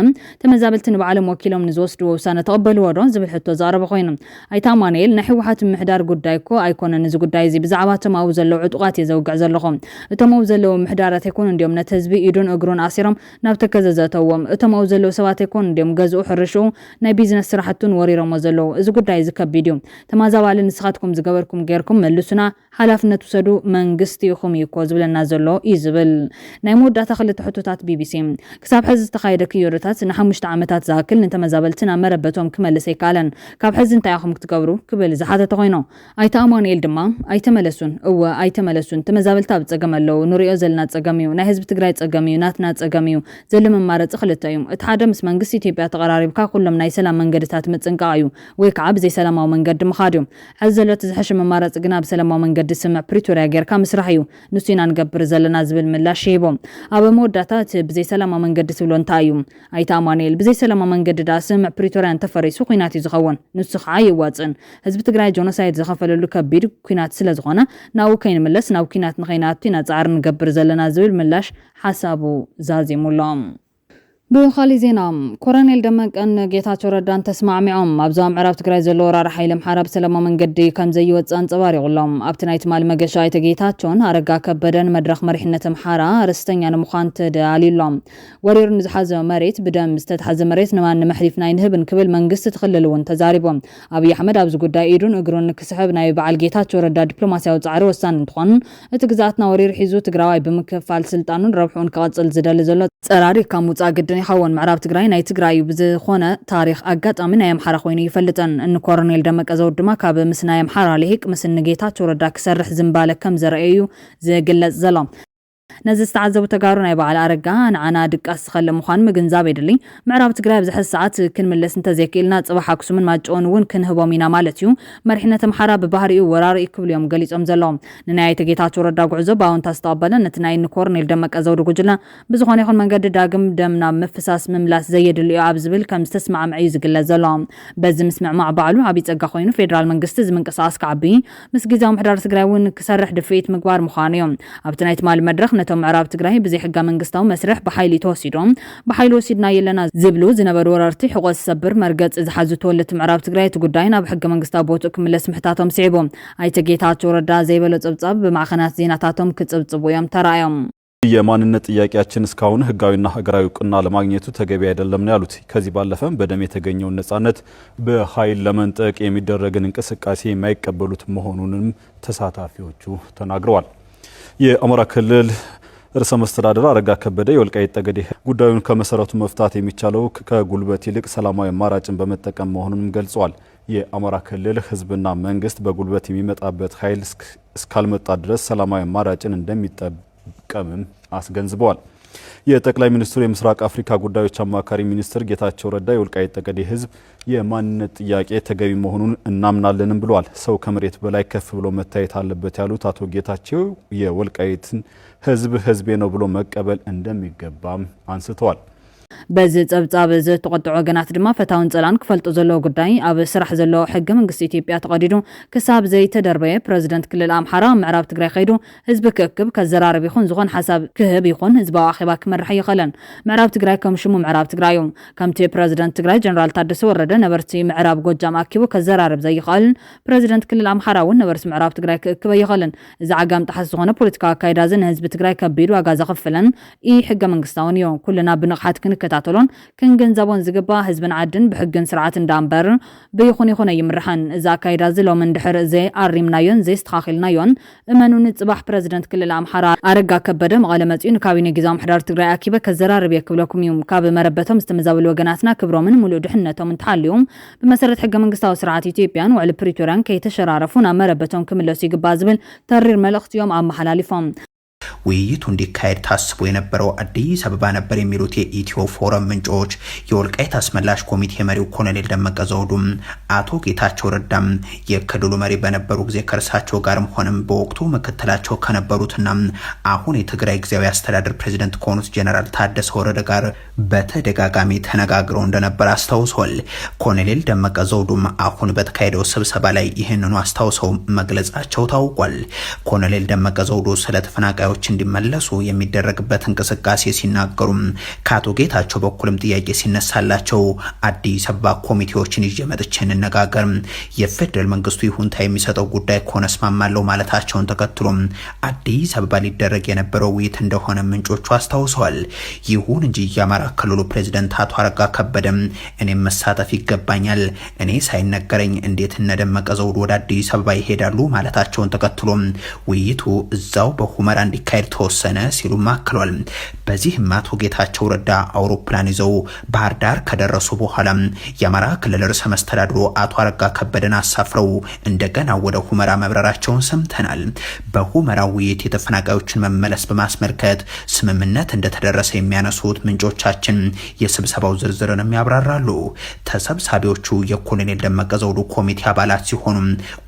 ተመዛበልቲ ንባዕሎም ወኪሎም ንዝወስድዎ ውሳነ ተቐበልዎ ዶ ዝብል ሕቶ ዘቕረበ ኮይኑ ኣይተ ኣማኑኤል ናይ ሕወሓት ምሕዳር ጉዳይ እኮ ኣይኮነን እዚ ጉዳይ እዚ ብዛዕባ እቶም ኣብኡ ዘለዉ ዕጡቃት እየ ዘውግዕ ዘለኹም እቶም ኣብኡ ዘለዉ ምሕዳራት ኣይኮኑ እንዲኦም ነቲ ህዝቢ ኢዱን እግሩን ኣሲሮም ናብ ተከዘዘተዎም እቶም ኣብኡ ዘለዉ ሰባት ኣይኮኑ እንዲኦም ገዝኡ ሕርሽኡ ናይ ቢዝነስ ስራሕቱን ወሪሮሞ ዘለው እዚ ጉዳይ ዝከቢድ እዩ ተማዛባሊ ንስኻትኩም ዝገበርኩም ገርኩም መልሱና ሓላፍነት ወሰዱ መንግስቲ ይኹም ይኮ ዝብለና ዘሎ ይዝብል ናይ መወዳእታ ክልተ ሕቶታት ቢቢሲ ክሳብ ሕዚ ዝተኻየደ ክዮዶታት ን5 ዓመታት ዝኣክል ንተመዛበልትን መረበቶም ክመልስ ይካለን ካብ ሕዚ እንታይ ኢኹም ክትገብሩ ክብል ዝሓተተ ኮይኑ ኣይተ ኣማኑኤል ድማ ኣይተመለሱን እወ ኣይተመለሱን ተመዛበልታ ብፀገም ኣለው ንሪኦ ዘለና ፀገም እዩ ናይ ህዝቢ ትግራይ ፀገም እዩ ናትና ፀገም እዩ ዘለ መማረፂ ክልተ እዩ እቲ ሓደ ምስ መንግስቲ ኢትዮጵያ ተቀራሪብካ ኩሎም ናይ ሰላም መንገድታት ምፅንቃቅ እዩ ወይ ከዓ ብዘይ ሰላማዊ መንገዲ ምኻድ እዩ ሕዚ ዘሎ ዝሐሸ መማረፂ ግና ብሰላማዊ መንገዲ ስምዕ ፕሪቶሪያ ጌርካ ምስራሕ እዩ ንሱ ኢና ንገብር ዘለና ዝብል ምላሽ ሂቦም ኣብ መወዳእታ ብዘይ ሰላማዊ መንገዲ ትብሎ እንታይ እዩ ኣይተ ኣማኑኤል ብዘይ ሰላማዊ መንገዲ ዳ ስምዕ ፕሪቶሪያ እንተፈሪሱ ኩናት እዩ ዝኸውን ንሱ ከዓ ይዋፅን ህዝቢ ትግራይ ጆኖሳይድ ዝኸፈለሉ ከቢድ ኩናት ስለ ዝኾነ ናው ከይንምለስ ናብ ኩናት ንኸይናቱ ኢና ፃዕሪ ንገብር ዘለና ዝብል ምላሽ ሓሳቡ ዛዚሙሎም ብኻሊ ዜና ኮሎኔል ደመቀን ጌታቸው ረዳን ተስማዕሚዖም ኣብ ዞባ ምዕራብ ትግራይ ዘሎ ወራሪ ሓይሊ ኣምሓራ ብሰላማዊ መንገዲ ከም ዘይወፅእ አንጸባሪቑሎም ኣብቲ ናይቲ ማል መገሻ ኣይተ ጌታቸውን ኣረጋ ከበደን መድረኽ መሪሕነት ኣምሓራ ርስተኛ ንምዃን ተዳሊሎም ወሪሩ ንዝሓዘ መሬት ብደም ዝተታሕዘ መሬት ንማን መሕሊፍ ናይ ንህብን ክብል መንግስቲ ትኽልል እውን ተዛሪቦም ኣብይ ኣሕመድ ኣብዚ ጉዳይ ኢዱን እግሩን ክስሕብ ናይ በዓል ጌታቸው ረዳ ዲፕሎማስያዊ ጻዕሪ ወሳኒ እንትኾን እቲ ግዛኣትና ወሪሩ ሒዙ ትግራዋይ ብምክፋል ስልጣኑን ረብሑን ክቐጽል ዝደሊ ዘሎ ጸራሪ ካብ ሙጻእ ግድን ይኸውን ምዕራብ ትግራይ ናይ ትግራይ ብዝኾነ ታሪክ ኣጋጣሚ ናይ ኣምሓራ ኮይኑ ይፈልጥን ኮሎኔል ደመቀ ዘውድ ድማ ካብ ምስ ናይ ኣምሓራ ልሂቅ ምስ ጌታቸው ረዳ ክሰርሕ ዝምባለ ከም ዘርአዩ ዝግለጽ ዘሎ ነዚ ዝተዓዘቡ ተጋሩ ናይ በዓል ኣረጋ ንዓና ድቃስ ዝኸለ ምዃን ምግንዛብ የድሊ ምዕራብ ትግራይ ኣብዚ ሕዚ ሰዓት ክንምለስ እንተዘይክኢልና ፅባሕ ኣክሱምን ማጨውን እውን ክንህቦም ኢና ማለት እዩ መሪሕነት ኣምሓራ ብባህሪኡ ወራሪ ክብሉ እዮም ገሊፆም ዘለዎም ንናይ ኣይተ ጌታቸው ረዳ ጉዕዞ ብኣወንታ ዝተቐበለ ነቲ ናይ ኮሎኔል ደመቀ ዘውድ ጉጅለ ብዝኾነ ይኹን መንገዲ ዳግም ደም ናብ ምፍሳስ ምምላስ ዘየድሊ እዩ ኣብ ዝብል ከም ዝተስማዕምዕ እዩ ዝግለጽ ዘሎ በዚ ምስምዕማዕ በዓሉ ዓብይ ፀጋ ኮይኑ ፌደራል መንግስቲ ዝምንቅስቃስ ከዓቢ ምስ ግዜያዊ ምሕዳር ትግራይ እውን ክሰርሕ ድፍኢት ምግባር ምዃኑ እዮም ኣብቲ ናይቲ ማል መድረኽ ነቶም ምዕራብ ትግራይ ብዘይ ሕጋ መንግስታዊ መስርሕ ብሓይሊ ተወሲዶም ብሓይሊ ወሲድና የለና ዝብሉ ዝነበሩ ወረርቲ ሕቆት ሰብር መርገጽ ዝሓዙ ተወለድቲ ምዕራብ ትግራይ እቲ ጉዳይ ናብ ሕገ መንግስታዊ ቦትኡ ክምለስ ምሕታቶም ስዒቦም ኣይተ ጌታቸው ረዳ ዘይበሎ ፀብጻብ በማዕከናት ዜናታቶም ክጽብጽቡ እዮም ተራእዮም የማንነት ጥያቄያችን እስካሁን ህጋዊና ሀገራዊ ዕውቅና ለማግኘቱ ተገቢ አይደለም ነው ያሉት ከዚህ ባለፈም በደም የተገኘው ነጻነት በኃይል ለመንጠቅ የሚደረግን እንቅስቃሴ የማይቀበሉት መሆኑንም ተሳታፊዎቹ ተናግረዋል የአማራ ክልል ርዕሰ መስተዳድር አረጋ ከበደ የወልቃይት ጠገዴ ጉዳዩን ከመሰረቱ መፍታት የሚቻለው ከጉልበት ይልቅ ሰላማዊ አማራጭን በመጠቀም መሆኑንም ገልጸዋል የአማራ ክልል ህዝብና መንግስት በጉልበት የሚመጣበት ኃይል እስካልመጣ ድረስ ሰላማዊ አማራጭን እንደሚጠቀም አስገንዝበዋል የጠቅላይ ሚኒስትሩ የምስራቅ አፍሪካ ጉዳዮች አማካሪ ሚኒስትር ጌታቸው ረዳ የወልቃይት ጠገዴ ህዝብ የማንነት ጥያቄ ተገቢ መሆኑን እናምናለንም ብለዋል ሰው ከመሬት በላይ ከፍ ብሎ መታየት አለበት ያሉት አቶ ጌታቸው የወልቃይትን ህዝብ ነው ብሎ መቀበል እንደሚገባም አንስተዋል በዚ ፀብጻብ ዝተቆጥዑ ወገናት ድማ ፈታውን ጸላን ክፈልጡ ዘለዎ ጉዳይ ኣብ ስራሕ ዘለዎ ሕገ መንግስቲ ኢትዮጵያ ተቀዲዱ ክሳብ ዘይተደርበየ ፕሬዝደንት ክልል ኣምሓራ ምዕራብ ትግራይ ኸይዱ ህዝቢ ክእክብ ከዘራርብ ይኹን ዝኾን ሓሳብ ክህብ ይኹን ህዝባዊ ኣኼባ ክመርሕ ይኽእልን ምዕራብ ትግራይ ከም ሽሙ ምዕራብ ትግራይ እዩ ከምቲ ፕሬዝደንት ትግራይ ጀነራል ታደሰ ወረደ ነበርቲ ምዕራብ ጎጃም ኣኪቡ ከዘራርብ ዘይኽእልን ፕሬዝደንት ክልል ኣምሓራ እውን ነበርቲ ምዕራብ ትግራይ ክእክብ ይኽእልን እዚ ዓጋም ጣሓስ ዝኾነ ፖለቲካዊ ኣካይዳ ህዝቢ ትግራይ ከቢድ ዋጋ ዘኸፍለን ሕገ መንግስታውን እዩ ኩልና ብንቕሓት كتاتلون كن جنزبون زجبا حزبن عدن بحجن سرعة دامبر بيخون يخون يمرحن إذا كايدا زلو من دحر زي أريم نايون زي استخاخل نايون إمانون صباح بريزيدنت كل الأمحرة أرجع كبدم غالمات إنه كابين جزام حرارة تجري أكيبة كزرار بيكبلكم يوم كاب مربتهم استمزاول وجناتنا كبروا من مولود حنتهم من تحليهم بمسألة حق من قصة سرعة إثيوبيان وعلى بريتوران كي تشرارفون مربتهم كملوا سيج بازبل ترير ملخت يوم عم حلالفهم ውይይቱ እንዲካሄድ ታስቦ የነበረው አዲስ አበባ ነበር የሚሉት የኢትዮ ፎረም ምንጮች የወልቃይት አስመላሽ ኮሚቴ መሪው ኮሎኔል ደመቀ ዘውዱም አቶ ጌታቸው ረዳም የክልሉ መሪ በነበሩ ጊዜ ከርሳቸው ጋርም ሆነም በወቅቱ መከተላቸው ከነበሩትና አሁን የትግራይ ጊዜያዊ አስተዳደር ፕሬዝዳንት ከሆኑት ጀነራል ታደሰ ወረደ ጋር በተደጋጋሚ ተነጋግረው እንደነበር አስታውሷል። ኮሎኔል ደመቀ ዘውዱም አሁን በተካሄደው ስብሰባ ላይ ይህንኑ አስታውሰው መግለጻቸው ታውቋል። ኮሎኔል ደመቀ ዘውዱ ስለ ተፈናቃዮች እንዲመለሱ የሚደረግበት እንቅስቃሴ ሲናገሩ ከአቶ ጌታቸው በኩልም ጥያቄ ሲነሳላቸው አዲስ አበባ ኮሚቴዎችን ይዤ መጥቼ እንነጋገር፣ የፌደራል መንግስቱ ይሁንታ የሚሰጠው ጉዳይ ከሆነ እስማማለሁ ማለታቸውን ተከትሎ አዲስ አበባ ሊደረግ የነበረው ውይይት እንደሆነ ምንጮቹ አስታውሰዋል። ይሁን እንጂ የአማራ ክልሉ ፕሬዝዳንት አቶ አረጋ ከበደ እኔም መሳተፍ ይገባኛል፣ እኔ ሳይነገረኝ እንዴት እነደመቀ ዘውዱ ወደ አዲስ አበባ ይሄዳሉ ማለታቸውን ተከትሎ ውይይቱ እዛው በሁመራ እንዲካሄድ ተወሰነ ሲሉ ማክሏል። በዚህም አቶ ጌታቸው ረዳ አውሮፕላን ይዘው ባህር ዳር ከደረሱ በኋላ የአማራ ክልል ርዕሰ መስተዳድሩ አቶ አረጋ ከበደን አሳፍረው እንደገና ወደ ሁመራ መብረራቸውን ሰምተናል። በሁመራ ውይይት የተፈናቃዮችን መመለስ በማስመልከት ስምምነት እንደተደረሰ የሚያነሱት ምንጮቻችን የስብሰባው ዝርዝርንም ያብራራሉ። ተሰብሳቢዎቹ የኮሎኔል ደመቀ ዘውዱ ኮሚቴ አባላት ሲሆኑ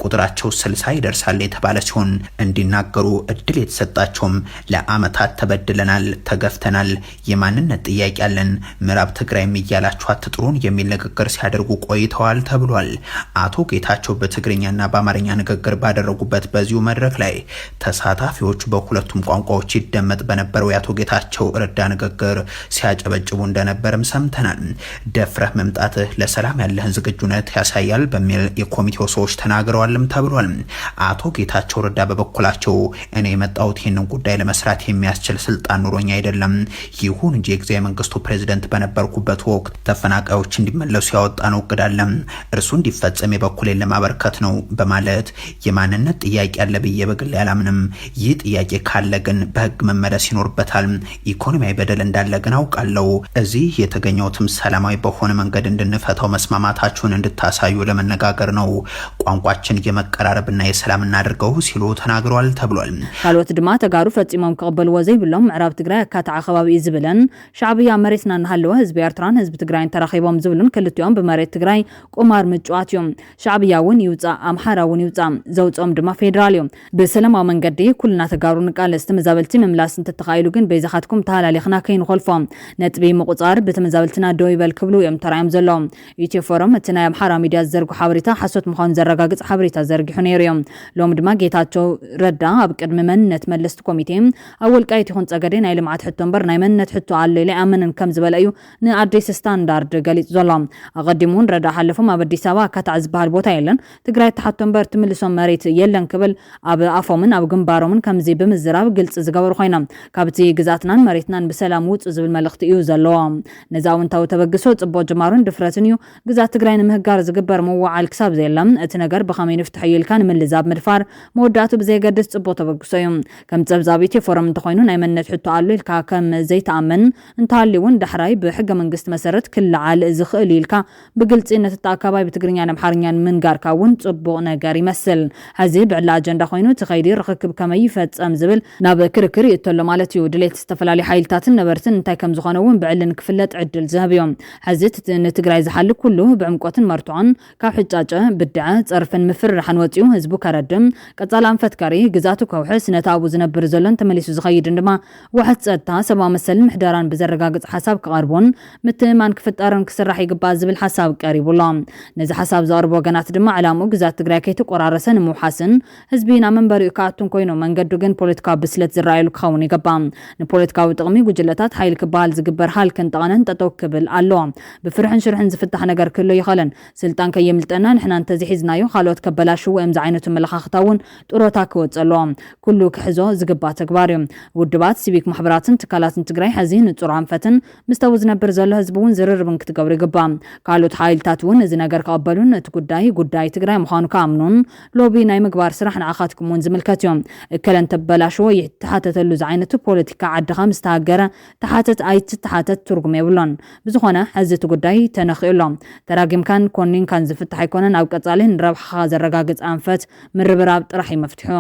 ቁጥራቸው 60 ይደርሳል የተባለ ሲሆን እንዲናገሩ እድል የተሰጣቸውም ለአመታት ተበድለናል፣ ተገፍተናል፣ የማንነት ጥያቄ ያለን፣ ምዕራብ ትግራይም እያላችሁ አትጥሩን የሚል ንግግር ሲያደርጉ ቆይተዋል ተብሏል። አቶ ጌታቸው በትግርኛና በአማርኛ ንግግር ባደረጉበት በዚሁ መድረክ ላይ ተሳታፊዎች በሁለቱም ቋንቋዎች ይደመጥ በነበረው የአቶ ጌታቸው ረዳ ንግግር ሲያጨበጭቡ እንደነበርም ሰምተናል። ደፍረህ መምጣትህ ለሰላም ያለህን ዝግጁነት ያሳያል በሚል የኮሚቴው ሰዎች ተናግረዋልም ተብሏል። አቶ ጌታቸው ረዳ በበኩላቸው እኔ የመጣሁት ይህንን ጉዳይ ለመስራት የሚያስችል ስልጣን ኑሮኝ አይደለም፣ ይሁን እንጂ የጊዜያዊ መንግስቱ ፕሬዝዳንት በነበርኩበት ወቅት ተፈናቃዮች እንዲመለሱ ያወጣነው እቅድ አለ፣ እርሱ እንዲፈጸም የበኩሌን ለማበርከት ነው በማለት የማንነት ጥያቄ ያለ ብዬ በግል ያላምንም፣ ይህ ጥያቄ ካለ ግን በህግ መመለስ ይኖርበታል፣ ኢኮኖሚያዊ በደል እንዳለ ግን አውቃለሁ፣ እዚህ የተገኘውትም ሰላማዊ በሆነ መንገድ እንድንፈታው መስማማታችሁን እንድታሳዩ ለመነጋገር ነው፣ ቋንቋችን የመቀራረብና የሰላም እናድርገው ሲሉ ተናግረዋል ተብሏል። ካልኦት ድማ ተጋሩ ፈጺሞም ከቀበልዎ ዘይብሎም ምዕራብ ትግራይ አካታዕ ከባቢ እዩ ዝብለን ሻዕብያ መሬትና እናሃለወ ህዝቢ ኤርትራን ህዝቢ ትግራይን ተራኺቦም ዝብሉን ክልቲኦም ብመሬት ትግራይ ቁማር ምጭዋት እዮም። ሻዕብያ እውን ይውፃእ፣ ኣምሓራ እውን ይውፃእ፣ ዘውፅኦም ድማ ፌደራል እዮም። ብሰላማዊ መንገዲ ኩልና ተጋሩ ንቃለስ ተመዛበልቲ ምምላስ እንተተኻኢሉ ግን በይዛኻትኩም ተሃላሊኽና ከይንኸልፎም ነጥቢ ምቁፃር ብተመዛበልትና ደው ይበል ክብሉ እዮም ተራዮም ዘለዎም። ኢትዮ ፎረም እቲ ናይ ኣምሓራ ሚድያ ዝዘርጉ ሓበሬታ ሓሶት ምዃኑ ዘረጋግፅ ሓበሬታ ዘርጊሑ ነይሩ እዮም። ሎሚ ድማ ጌታቸው ረዳ ኣብ ቅድሚ መንነት መለስቲ ኮሚቴ ኣብ ወልቃይት ይኹን ፀገዴ ናይ ልምዓት ሕቶ እምበር ናይ መንነት ሕቶ ኣሎ ኢለ ኣመንን ከም ዝበለ እዩ ንኣዲስ ስታንዳርድ ገሊፁ ዘሎ። ኣቐዲሙ እውን ረዳ ሓለፎም ኣብ ኣዲስ ኣበባ ኣካታዕ ዝበሃል ቦታ የለን ትግራይ ተሓቶ እምበር ትምልሶም መሬት የለን ክብል ኣብ ኣፎምን ኣብ ግንባሮምን ከምዚ ብምዝራብ ግልፂ ዝገበሩ ኮይኖም ካብቲ ግዛትናን መሬትናን ብሰላም ውፁ ዝብል መልእኽቲ እዩ ዘለዎ። ነዚ ኣውንታዊ ተበግሶ ፅቡቅ ጅማሩን ድፍረትን እዩ። ግዛት ትግራይ ንምህጋር ዝግበር ምውዓል ክሳብ ዘየለም እቲ ነገር ብኸመይ ንፍትሕ ኢልካ ንምልዛብ ምድፋር መወዳእቱ ብዘይገድስ ፅቡቅ ተበግሶ እዩ። ከም ፀብጻብ ኢትዮ ፎረም እንተኮይኑ ናይ መንነት ሕቶ ኣሎ ኢልካ ከም ዘይተኣመን እንተሃልዩ እውን ዳሕራይ ብሕገ መንግስቲ መሰረት ክልዓል ዝኽእል ኢልካ ብግልፂ ነቲ ኣከባቢ ብትግርኛን ኣምሓርኛን ምንጋርካ እውን ፅቡቅ ነገር ይመስል። ሕዚ ብዕላ ኣጀንዳ ኮይኑ እቲ ከይዲ ርክክብ ከመይ ይፈፀም ዝብል ናብ ክርክር ይእተሎ ማለት እዩ። ድሌት ዝተፈላለዩ ሓይልታትን ነበርትን እንታይ ከም ዝኾነ እውን ብዕልን ክፍለጥ ዕድል ዝህብ እዮም። ሕዚ ንትግራይ ዝሓልፍ ኩሉ ብዕምቆትን መርትዖን ካብ ሕጫጨ ብድዐ ፀርፍን ምፍርራሕን ወፂኡ ህዝቡ ከረድም ቀጻላ አንፈትካሪ ግዛቱ ከውሕስ ነታ ኣብኡ ዝነብር ዘሎን ተመሊሱ ዝኸይድን ድማ ውሕት ፀጥታ ሰብኣዊ መሰልን ምሕደራን ብዘረጋግፅ ሓሳብ ክቐርቡን ምትእማን ክፍጠርን ክስራሕ ይግባእ ዝብል ሓሳብ ቀሪቡሎ። ነዚ ሓሳብ ዘቕርቡ ወገናት ድማ ዕላምኡ ግዛት ትግራይ ከይተቆራረሰ ንምውሓስን ህዝቢ ናብ መንበሪኡ ከኣቱን ኮይኑ መንገዱ ግን ፖለቲካዊ ብስለት ዝረኣየሉ ክኸውን ይግባእ። ንፖለቲካዊ ጥቕሚ ጉጅለታት ሓይሊ ክበሃል ዝግበር ሃልክን ጠቐነን ጠጠው ክብል ኣለዎ። ብፍርሕን ሽርሕን ዝፍታሕ ነገር ክህሎ ይኸለን። ስልጣን ከየምልጠና ንሕና እንተዚሒዝናዮ ካልኦት ከበላሽው ወይም ዝዓይነቱ መለኻኽታ እውን ጡረታ ክወፅእ ኣለዎ። ኩሉ ክሕዞ ዝግባእ ተግባር እዩ። ውድባት ሲቪክ ማሕበራትን ትካላትን ትግራይ ሕዚ ንፁር ኣንፈትን ምስተው ዝነብር ዘሎ ህዝቢ እውን ዝርርብን ክትገብሩ ይግባእ። ካልኦት ሓይልታት እውን እዚ ነገር ከቐበሉን እቲ ጉዳይ ትግራይ ምዃኑ ከኣምኑን ሎቢ ናይ ምግባር ስራሕ ንዓኻትኩም እውን ዝምልከት እዮም። እከለን ተበላሽዎ ይተሓተተሉ ዝዓይነቱ ፖለቲካ ዓድኻ ምስ ተሃገረ ተሓተት ኣይትተሓተት ትርጉም የብሎን። ብዝኾነ ሕዚ እቲ ጉዳይ ተነኺኡሎም ተራጊምካን ኮኒንካን ዝፍታሕ ኣይኮነን ኣብ ቀጻሊ ንረብሓኻ ዘረጋግፅ ኣንፈት ምርብራብ ጥራሕ ይመፍትሑ።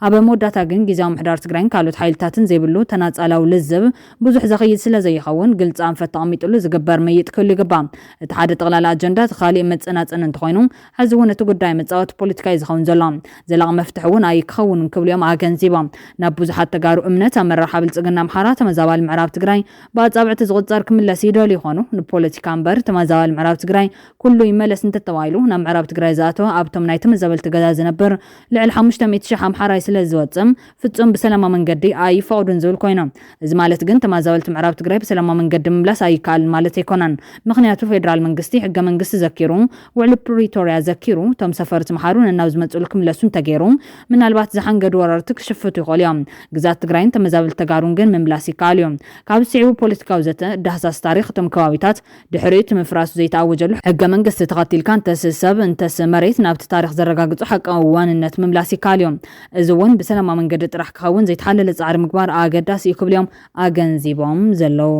ኣብ መወዳእታ ግን ግዝያዊ ምሕዳር ትግራይን ካልኦት ሓይልታትን ዘይብሉ ተናጻላዊ ልዝብ ብዙሕ ዘኽይድ ስለ ዘይኸውን ግልፂ ኣንፈት ተቐሚጡሉ ዝግበር መይጥ ክህሉ ይግባእ። እቲ ሓደ ጠቕላላ ኣጀንዳ እቲ ካሊእ መፀናፅን እንተኮይኑ ሕዚ እውን እቲ ጉዳይ መፃወቲ ፖለቲካ እዩ ዝኸውን ዘሎ። ዘላቒ መፍትሒ እውን ኣይክኸውን ክብሉ እዮም ኣገንዚቦም። ናብ ብዙሓት ተጋሩ እምነት ኣመራርሓ ብልፅግና ኣምሓራ ተመዛባሊ ምዕራብ ትግራይ ብኣጻብዕቲ ዝቁፀር ክምለስ ይደልዩ ይኾኑ ንፖለቲካ እምበር ተመዛባሊ ምዕራብ ትግራይ ኩሉ ይመለስ እንተተባሂሉ ናብ ምዕራብ ትግራይ ዝኣተወ ኣብቶም ናይ ተመዛበልቲ ገዛ ዝነብር ልዕሊ 500,000 ኣምሓራይ ስለ ዝወፅም ፍጹም ብሰላማዊ መንገዲ ኣይፈቅዱን ዝብል ኮይኖም እዚ ማለት ግን ተማዛበልቲ ምዕራብ ትግራይ ብሰላማዊ መንገዲ ምምላስ ኣይካል ማለት ኣይኮነን ምክንያቱ ፌደራል መንግስቲ ሕገ መንግስቲ ዘኪሩ ውዕል ፕሪቶሪያ ዘኪሩ ቶም ሰፈርቲ መሓሩን እናብ ዝመጽሉ ክምለሱን ተገይሩ ምናልባት ዝሓንገዱ ወረርቲ ክሽፍቱ ይኽእሉ እዮም ግዛት ትግራይን ተመዛበልቲ ተጋሩን ግን ምምላስ ይካል እዮም ካብ ስዒቡ ፖለቲካዊ ዘተ ዳህሳስ ታሪክ ቶም ከባቢታት ድሕሪት ምፍራሱ ዘይተኣወጀሉ ሕገ መንግስቲ ተኸቲልካ እንተሰብ እንተስ መሬት ናብቲ ታሪክ ዘረጋግጹ ሓቃዊ ዋንነት ምምላስ ይካል እዮም እዚ እውን ብሰላማዊ መንገዲ ጥራሕ ክኸውን ዘይተሓለለ ጻዕሪ ምግባር ኣገዳሲ እዩ ክብልዮም ኣገንዚቦም ዘለው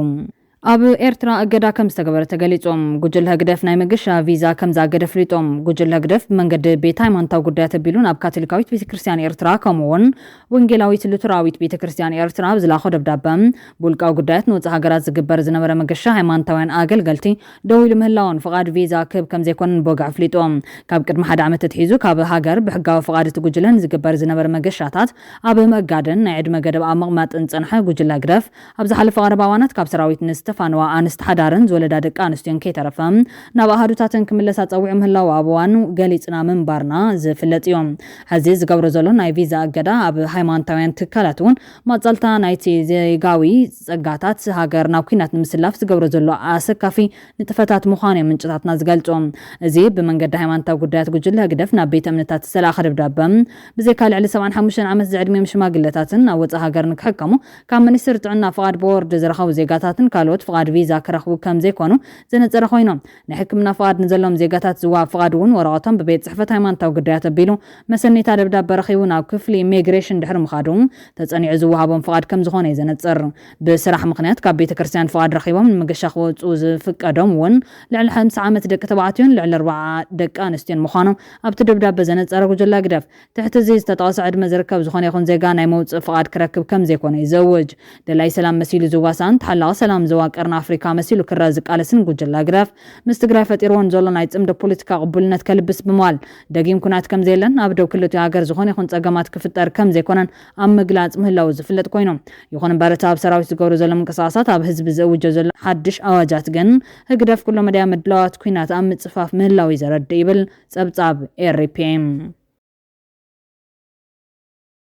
ኣብ ኤርትራ እገዳ ከም ዝተገበረ ተገሊጾም ጉጅለ ህግደፍ ናይ መገሻ ቪዛ ከም ዛገደ ፍሊጦም ጉጅለ ህግደፍ መንገዲ ቤት ሃይማኖታዊ ጉዳያት ተቢሉን ኣብ ካቶሊካዊት ቤተክርስትያን ኤርትራ ከምኡውን ወንጌላዊት ሉተራዊት ቤተክርስትያን ኤርትራ ዝላኾ ደብዳበ ብውልቃዊ ጉዳያት ንወፃኢ ሃገራት ዝግበር ዝነበረ መገሻ ሃይማኖታውያን ኣገልገልቲ ደው ኢሉ ምህላውን ፍቃድ ቪዛ ክብ ከም ዘይኮነን ቦጋዕ ፍሊጦም ካብ ቅድሚ ሓደ ዓመት ተትሒዙ ካብ ሃገር ብሕጋዊ ፍቃድ እቲ ጉጅለን ዝግበር ዝነበረ መገሻታት ኣብ መጋደን ናይ ዕድመ ገደብ ኣብ ምቕማጥን ፀንሐ ጉጅለ ህግደፍ ኣብ ዝሓለፈ ቀረባ እዋናት ካብ ሰራዊት ተፋንዋ ኣንስት ሓዳርን ዝወለዳ ደቂ ኣንስትዮን ከይተረፈም ናብ ኣሃዱታትን ክምለሳ ፀዊዑ ምህላው ኣብ እዋኑ ገሊፅና ምንባርና ዝፍለጥ እዮም ሕዚ ዝገብሮ ዘሎ ናይ ቪዛ እገዳ ኣብ ሃይማኖታውያን ትካላት እውን ማፀልታ ናይቲ ዜጋዊ ፀጋታት ሃገር ናብ ኩናት ንምስላፍ ዝገብሮ ዘሎ ኣሰካፊ ንጥፈታት ምዃኑ ምንጭታትና ዝገልጾም እዚ ብመንገዲ ሃይማኖታዊ ጉዳያት ጉጅለ ህግደፍ ናብ ቤተ እምነታት ዝተላኸ ደብዳበ ብዘይካ ልዕሊ 75 ዓመት ዝዕድሜ ሽማግለታትን ኣብ ወፃኢ ሃገር ንክሕከሙ ካብ ሚኒስትሪ ጥዕና ፍቃድ ቦርድ ዝረኸቡ ዜጋታትን ካልኦት ፍቃድ ቪዛ ክረኽቡ ከም ዘይኮኑ ዘነፀረ ኮይኖም ናይ ሕክምና ፍቃድ ንዘሎም ዜጋታት ዝዋሃብ ፍቃድ እውን ወረቐቶም ብቤት ጽሕፈት ሃይማኖታዊ ጉዳያት ኣቢሉ መሰኔታ ደብዳበ ረኺቡ ናብ ክፍሊ ኢሚግሬሽን ድሕሪ ምኻዱ ተጸኒዑ ዝዋሃቦም ፍቃድ ከም ዝኾነ ይዘነፅር ብስራሕ ምክንያት ካብ ቤተ ክርስቲያን ፍቃድ ረኺቦም ንመገሻ ክወፁ ዝፍቀዶም እውን ልዕሊ 50 ዓመት ደቂ ተባዕትዮን ልዕሊ 40 ደቂ ኣንስትዮን ምዃኖም ኣብቲ ደብዳበ ዘነፀረ ጉጅለ ህግደፍ ትሕቲ እዚ ዝተጠቐሰ ዕድመ ዝርከብ ዝኾነ ይኹን ዜጋ ናይ መውፅእ ፍቃድ ክረክብ ከም ዘይኮነ ይዘውጅ ደላይ ሰላም መሲሉ ዝዋሳን ተሓላቐ ሰላም ቀርና አፍሪካ መሲሉ ክረዝ ቃለስን ጉጅለ ህግደፍ ምስ ትግራይ ፈጢሮን ዘሎ ናይ ጽምደ ፖለቲካ ቅቡልነት ከልብስ ብምዋል ደጊም ኩናት ከም ዘየለን ኣብ ደው ክልል ሃገር ዝኾነ ይኹን ፀገማት ክፍጠር ከም ዘይኮነን ኣብ ምግላጽ ምህላው ዝፍለጥ ኮይኖም ይኹን እምበር ኣብ ሰራዊት ዝገብሩ ዘሎም እንቅስቃሳት ኣብ ህዝቢ ዘውጀ ዘሎ ሓድሽ ኣዋጃት ግን ህግደፍ ኩሎ መድያ ምድላዋት ኩናት ኣብ ምጽፋፍ ምህላው ይዘረድ ይብል ጸብጻብ ኤርፒኤም